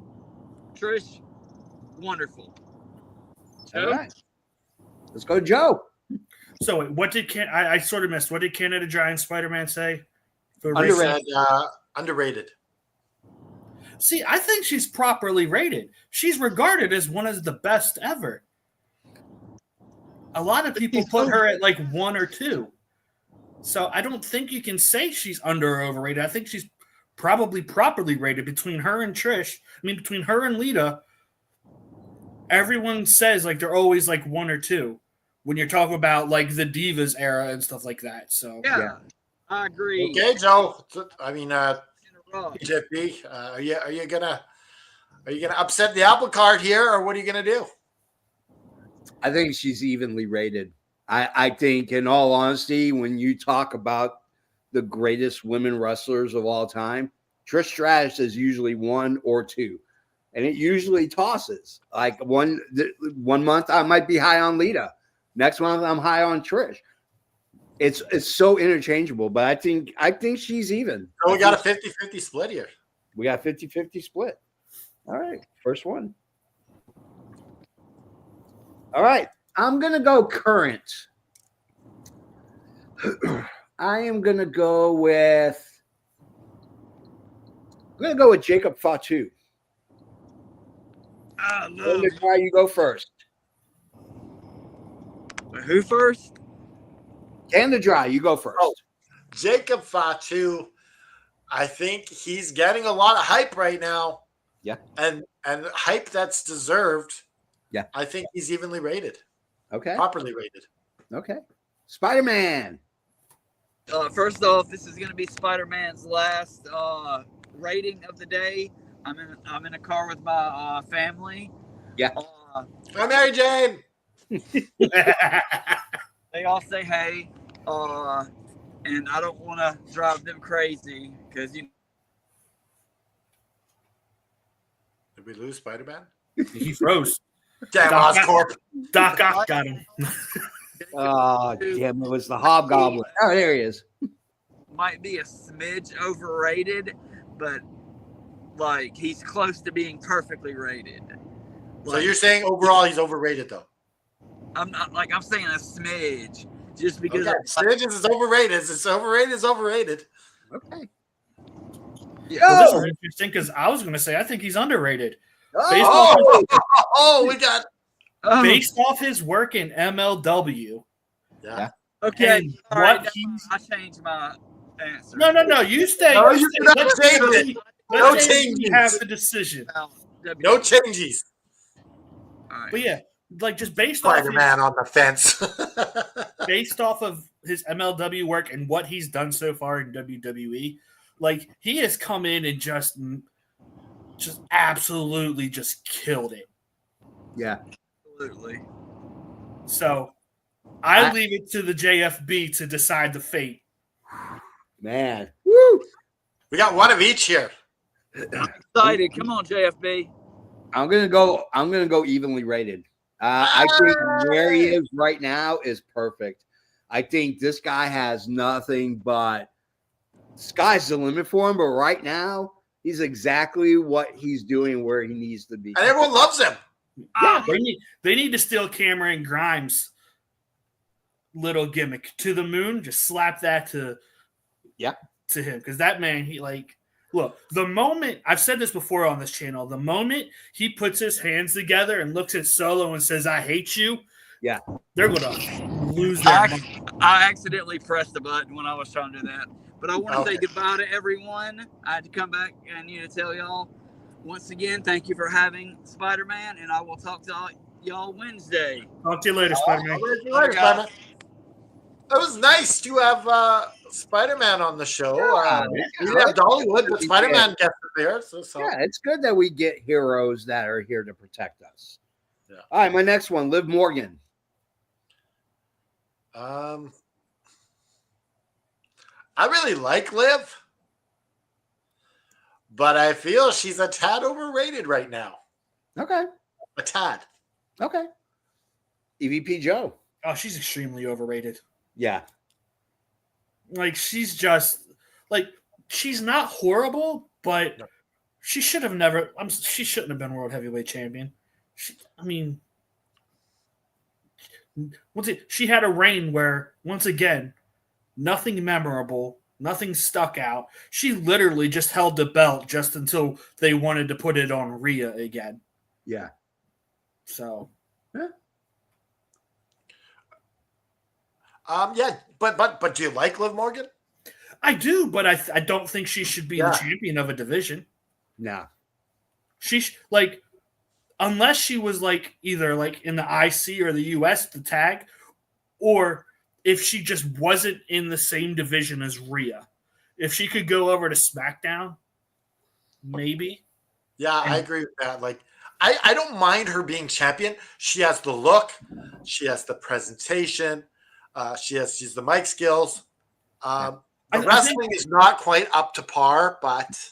Trish, wonderful. All right. Let's go, Joe. So what did I sort of missed? What did Canada Dry and Spider-Man say? Underrated. See, I think she's properly rated. She's regarded as one of the best ever. A lot of people put her at like 1 or 2. So I don't think you can say she's under or overrated. I think she's probably properly rated between her and Trish. I mean, between her and Lita, everyone says like they're always like 1 or 2 when you're talking about like the Divas era and stuff like that. So yeah. I agree. Okay, Joe. I mean, JP, are you gonna upset the apple cart here, or what are you gonna do? I think she's evenly rated. I think, in all honesty, when you talk about the greatest women wrestlers of all time, Trish Stratus is usually 1 or 2, and it usually tosses. Like one month I might be high on Lita, next month I'm high on Trish. It's so interchangeable, but I think she's even. So we got a 50-50 split here. We got 50-50 split. All right, first one. All right, I'm going to go current. I am going to go with Jacob Fatu. Why you go first? Who first? Canada Dry, you go first. Oh, Jacob Fatu, I think he's getting a lot of hype right now. Yeah. And hype that's deserved. Yeah. I think he's evenly rated. Okay. Properly rated. Okay. Spider-Man. First off, this is going to be Spider-Man's last rating of the day. I'm in a car with my family. Yeah. Hi, Mary Jane. They all say hey, and I don't want to drive them crazy because Did we lose Spider-Man? he froze. Damn, Oscorp. Doc Ock got him. Oh, damn, it was the Hobgoblin. Oh, there he is. might be a smidge overrated, but like he's close to being perfectly rated. So you're saying overall he's overrated, though? I'm not like I'm saying a smidge, just because smidges is overrated. It's overrated. It's overrated. Okay. Well, this is interesting because I was going to say I think he's underrated. Based off his work in MLW. Yeah. Okay. All right. I changed my answer. No. You stay. No, you you cannot change it. No changes. You have the decision. No changes. All right. But yeah, like just based off Spider-Man on the fence. based off of his MLW work and what he's done so far in WWE, like he has come in and just absolutely just killed it. Yeah. Absolutely. So I leave it to the JFB to decide the fate. Man. Woo! We got one of each here. I'm excited. Come on, JFB. I'm gonna go evenly rated. I think where he is right now is perfect. I think this guy has nothing but sky's the limit for him. But right now, he's exactly what he's doing where he needs to be. And everyone loves him. Yeah. They need to steal Cameron Grimes' little gimmick to the moon. Just slap that to him, because that man, he like, look, the moment, I've said this before on this channel, the moment he puts his hands together and looks at Solo and says, "I hate you," Yeah, they're gonna lose their mind. I accidentally pressed the button when I was trying to do that. But I want to Okay. say goodbye to everyone. I had to come back and tell y'all once again, thank you for having Spider-Man, and I will talk to y'all Wednesday. Talk to you later, Spider-Man. I'll see you later, Spider-Man. It was nice to have Spider-Man on the show. We didn't have Dollywood, but Spider-Man guest appears. So. yeah, it's good that we get heroes that are here to protect us. Yeah. All right, my next one, Liv Morgan. I really like Liv, but I feel she's a tad overrated right now. Okay. A tad. Okay. EVP Joe. Oh, she's extremely overrated. Yeah. Like, she's just like, she's not horrible, but she should have never. She shouldn't have been world heavyweight champion. She had a reign where, once again, nothing memorable, nothing stuck out. She literally just held the belt just until they wanted to put it on Rhea again. Yeah. So. Yeah, but do you like Liv Morgan? I do, but I don't think she should be the champion of a division. No. Unless she was either in the IC or the US, the tag, or if she just wasn't in the same division as Rhea. If she could go over to SmackDown, maybe. Yeah, I agree with that. I don't mind her being champion. She has the look. She has the presentation. She's the mic skills. The wrestling is not quite up to par, but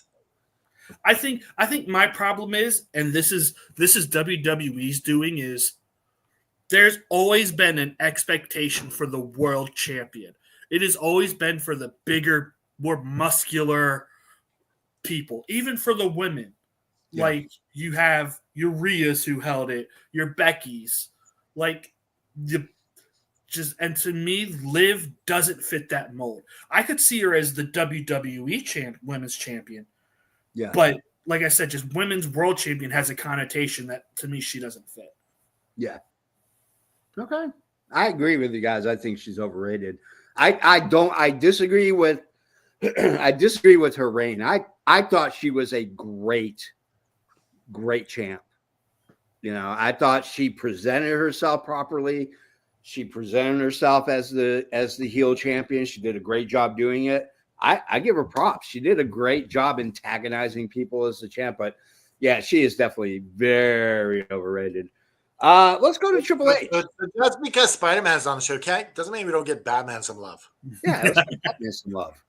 I think my problem is, and this is WWE's doing, is there's always been an expectation for the world champion. It has always been for the bigger, more muscular people, even for the women. Yeah. Like, you have your Rhea's who held it, your Becky's, and to me, Liv doesn't fit that mold. I could see her as the WWE women's champion. Yeah. But like I said, just women's world champion has a connotation that to me she doesn't fit. Yeah. Okay. I agree with you guys. I think she's overrated. I disagree with her reign. I thought she was a great champ. I thought she presented herself properly. She presented herself as the heel champion. She did a great job doing it. I give her props. She did a great job antagonizing people as the champ. But yeah, she is definitely very overrated. Let's go to Triple H. That's because Spider-Man's on the show. Doesn't mean we don't get Batman some love. Yeah, let's get Batman some love.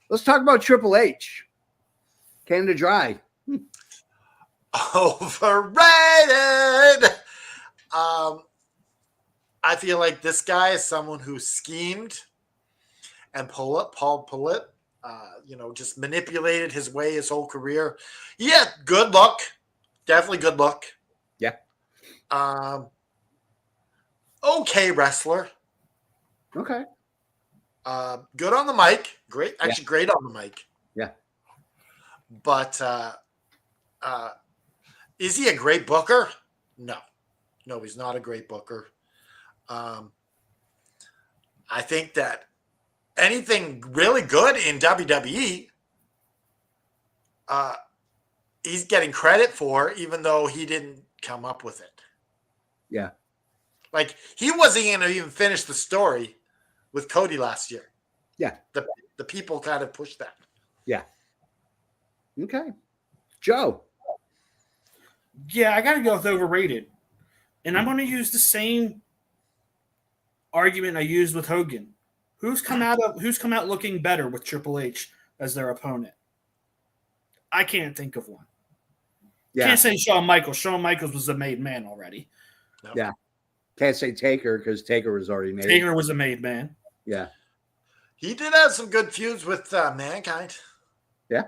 Let's talk about Triple H. Canada Dry. Overrated. I feel like this guy is someone who schemed and just manipulated his way his whole career. Yeah, good look. Definitely good look. Yeah. Okay wrestler. Okay. Good on the mic. Great. Actually, great on the mic. Yeah. But is he a great booker? No. No, he's not a great booker. I think that anything really good in WWE, he's getting credit for, even though he didn't come up with it. Yeah. Like, he wasn't going to even finish the story with Cody last year. Yeah. The people kind of pushed that. Yeah. Okay. Joe. Yeah, I got to go with overrated. And I'm going to use the same argument I used with Hogan. Who's come out looking better with Triple H as their opponent? I can't think of one. Yeah. Can't say Shawn Michaels. Shawn Michaels was a made man already. No. Yeah. Can't say Taker because Taker was already made. Taker was a made man. Yeah. He did have some good feuds with Mankind. Yeah.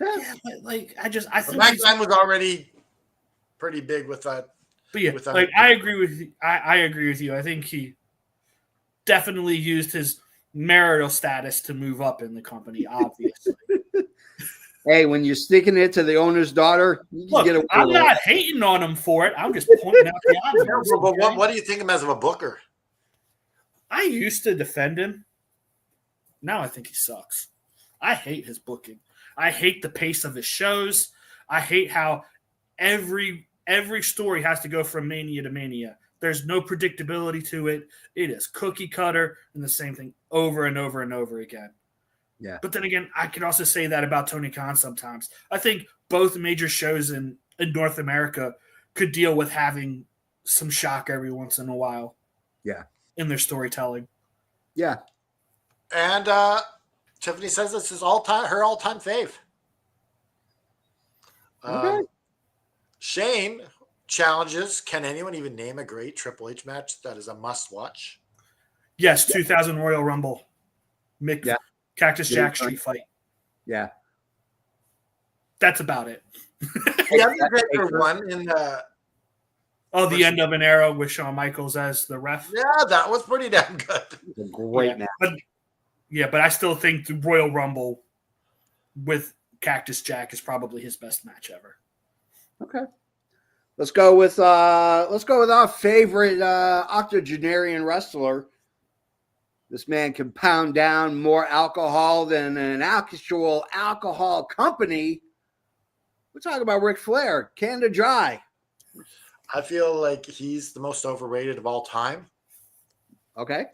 Yeah, but like I think Mankind was already pretty big with that. But yeah, with like I agree with you. I agree with you. I think he definitely used his marital status to move up in the company. Obviously, Hey, when you're sticking it to the owner's daughter, you can look, get away I'm with it. not hating on him for it. I'm just pointing out the obvious. But Okay? what do you think of him as of a booker? I used to defend him. Now I think he sucks. I hate his booking. I hate the pace of his shows. I hate how every story has to go from mania to mania. There's no predictability to it. It is cookie cutter and the same thing over and over and over again. Yeah. But then again, I can also say that about Tony Khan sometimes. I think both major shows in North America could deal with having some shock every once in a while. Yeah. In their storytelling. Yeah. And Tiffany says this is her all-time fave. Okay. Shane challenges, can anyone even name a great Triple H match that is a must-watch? Yes, 2000 Royal Rumble. Yeah. Cactus Jack street fight. Yeah. That's about it. The Undertaker won in the... The end of an era with Shawn Michaels as the ref. Yeah, that was pretty damn good. A great match. But I still think the Royal Rumble with Cactus Jack is probably his best match ever. Okay. Let's go with our favorite octogenarian wrestler. This man can pound down more alcohol than an actual alcohol company. We're talking about Ric Flair, Canada Dry. I feel like he's the most overrated of all time. Okay.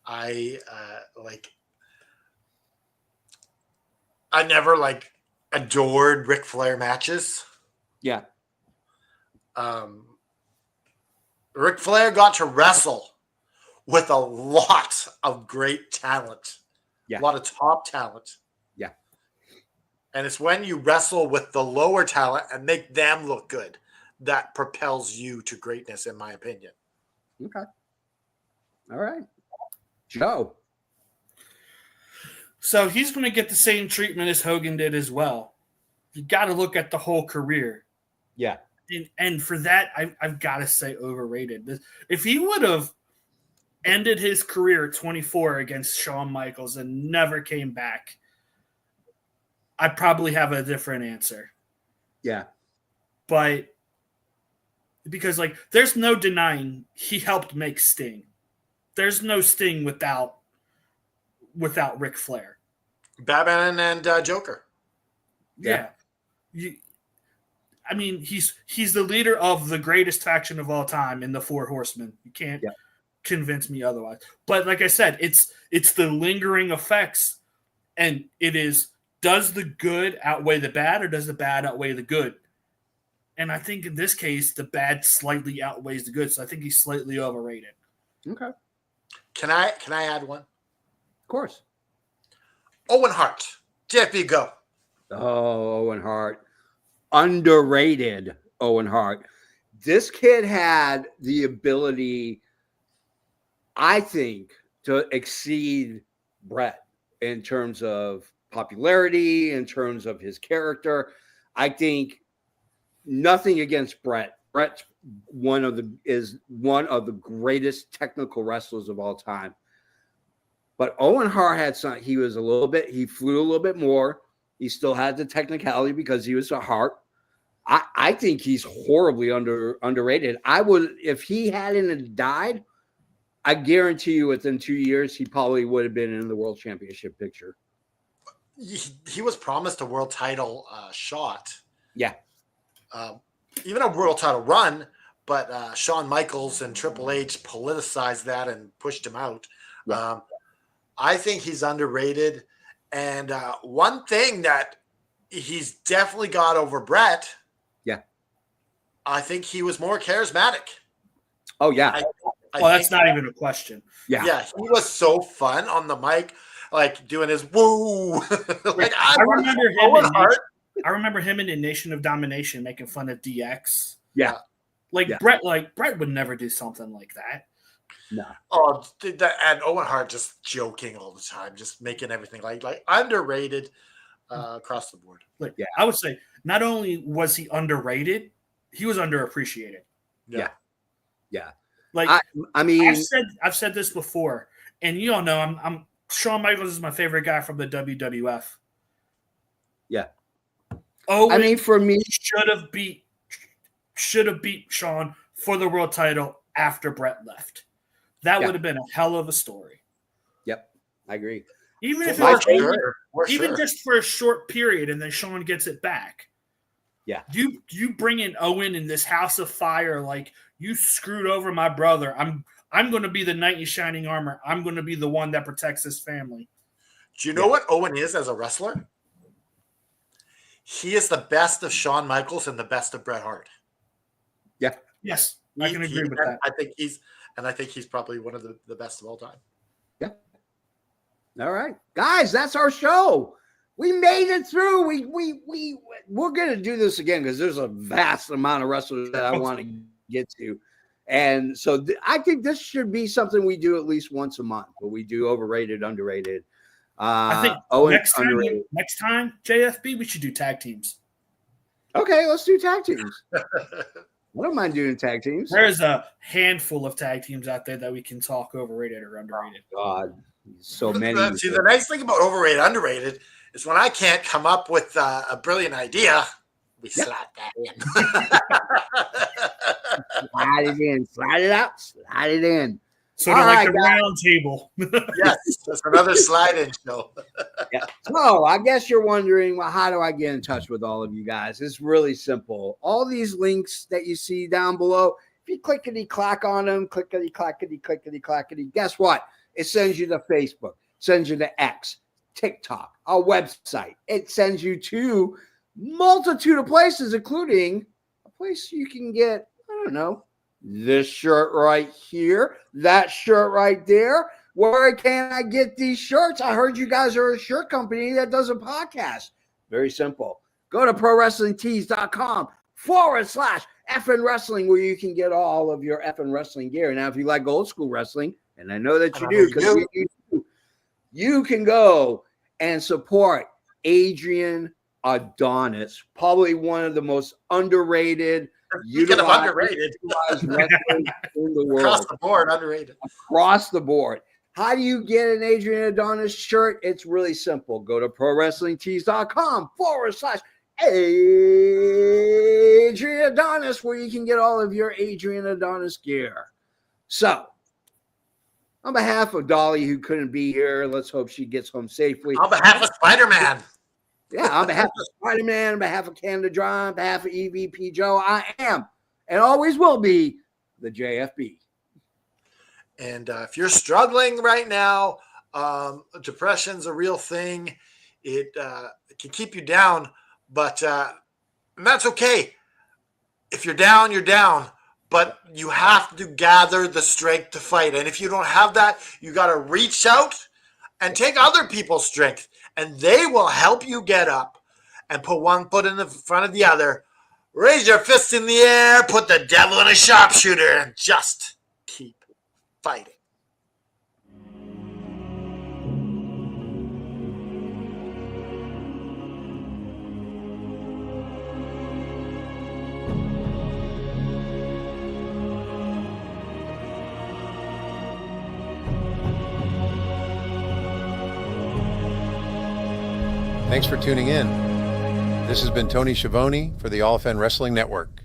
I never adored Ric Flair matches. Yeah. Ric Flair got to wrestle with a lot of great talent. Yeah. A lot of top talent. Yeah. And it's when you wrestle with the lower talent and make them look good that propels you to greatness, in my opinion. Okay. All right. Joe. So he's going to get the same treatment as Hogan did as well. You got to look at the whole career. Yeah. And for that, I've got to say overrated. If he would have ended his career at 24 against Shawn Michaels and never came back, I'd probably have a different answer. Yeah. But because there's no denying he helped make Sting. There's no Sting without Ric Flair. Batman and Joker. Yeah. He's the leader of the greatest faction of all time in the Four Horsemen. You can't convince me otherwise. But like I said, it's the lingering effects, and it is, does the good outweigh the bad, or does the bad outweigh the good? And I think in this case, the bad slightly outweighs the good. So I think he's slightly overrated. Okay. Can I add one? Of course. Owen Hart. JFB, go. Oh, Owen Hart. Underrated Owen Hart. This kid had the ability, I think, to exceed Bret in terms of popularity, in terms of his character. I think nothing against Bret. Bret's one of the greatest technical wrestlers of all time. But Owen Hart had some. He flew a little bit more. He still had the technicality because he was a Hart. I think he's horribly underrated. If he hadn't died, I guarantee you within 2 years, he probably would have been in the world championship picture. He was promised a world title shot. Yeah. Even a world title run, but Shawn Michaels and Triple H politicized that and pushed him out. Yeah. I think he's underrated. And one thing that he's definitely got over Bret, I think he was more charismatic. Oh, yeah. That's not even a question. Yeah. Yeah, he was so fun on the mic, doing his woo. I remember him Owen and Hart. I remember him in the Nation of Domination making fun of DX. Yeah. Yeah. Brett would never do something like that. No. Oh, and Owen Hart just joking all the time, just making everything like underrated across the board. Like, I would say not only was he underrated, he was underappreciated. Yeah. Like I mean, I've said this before, and you all know I'm Shawn Michaels is my favorite guy from the WWF. Yeah. Oh, I mean, for me, should have beat Shawn for the world title after Brett left. That would have been a hell of a story. Yep, I agree. Even if just for a short period, and then Shawn gets it back. Yeah. You bring in Owen in this house of fire, like you screwed over my brother. I'm going to be the knight in shining armor. I'm going to be the one that protects his family. Do you know what Owen is as a wrestler? He is the best of Shawn Michaels and the best of Bret Hart. Yeah. Yes, I can agree with that. I think he's probably one of the best of all time. Yeah. All right, guys, that's our show. We made it through. We're gonna do this again because there's a vast amount of wrestlers that I want to get to, and so I think this should be something we do at least once a month. But we do overrated, underrated. I think next time, JFB, we should do tag teams. Okay, let's do tag teams. I don't mind doing tag teams. There's a handful of tag teams out there that we can talk overrated or underrated. Oh, God, so many. See, the nice thing about overrated, underrated is when I can't come up with a brilliant idea, we slide that in. Slide it in, slide it out, slide it in. So the round table. Yes, that's another slide-in show. Yeah. So I guess you're wondering, well, how do I get in touch with all of you guys? It's really simple. All these links that you see down below, if you clickety-clack on them, clickety-clackety, guess what? It sends you to Facebook, sends you to X, TikTok, our website. It sends you to multitude of places, including a place you can get, I don't know, this shirt right here, that shirt right there. Where can I get these shirts? I heard you guys are a shirt company that does a podcast. Very simple. Go to prowrestlingtees.com/effing wrestling, where you can get all of your effing wrestling gear. Now, if you like old school wrestling, and I know that you do, because you can go and support Adrian Adonis, probably one of the most underrated. Speaking of underrated, in the world. Across the board, underrated. Across the board. How do you get an Adrian Adonis shirt? It's really simple. Go to prowrestlingtees.com/Adrian Adonis, where you can get all of your Adrian Adonis gear. So, on behalf of Dolly, who couldn't be here, let's hope she gets home safely. On behalf of Spider-Man. Yeah, on behalf of Spider-Man, on behalf of Canada Dry, on behalf of EVP Joe, I am and always will be the JFB. And if you're struggling right now, depression's a real thing. It can keep you down, but and that's okay. If you're down, you're down. But you have to gather the strength to fight. And if you don't have that, you got to reach out and take other people's strength. And they will help you get up and put one foot in the front of the other. Raise your fist in the air, put the devil in a sharpshooter, and just keep fighting. Thanks for tuning in. This has been Tony Schiavone for the All Fan Wrestling Network.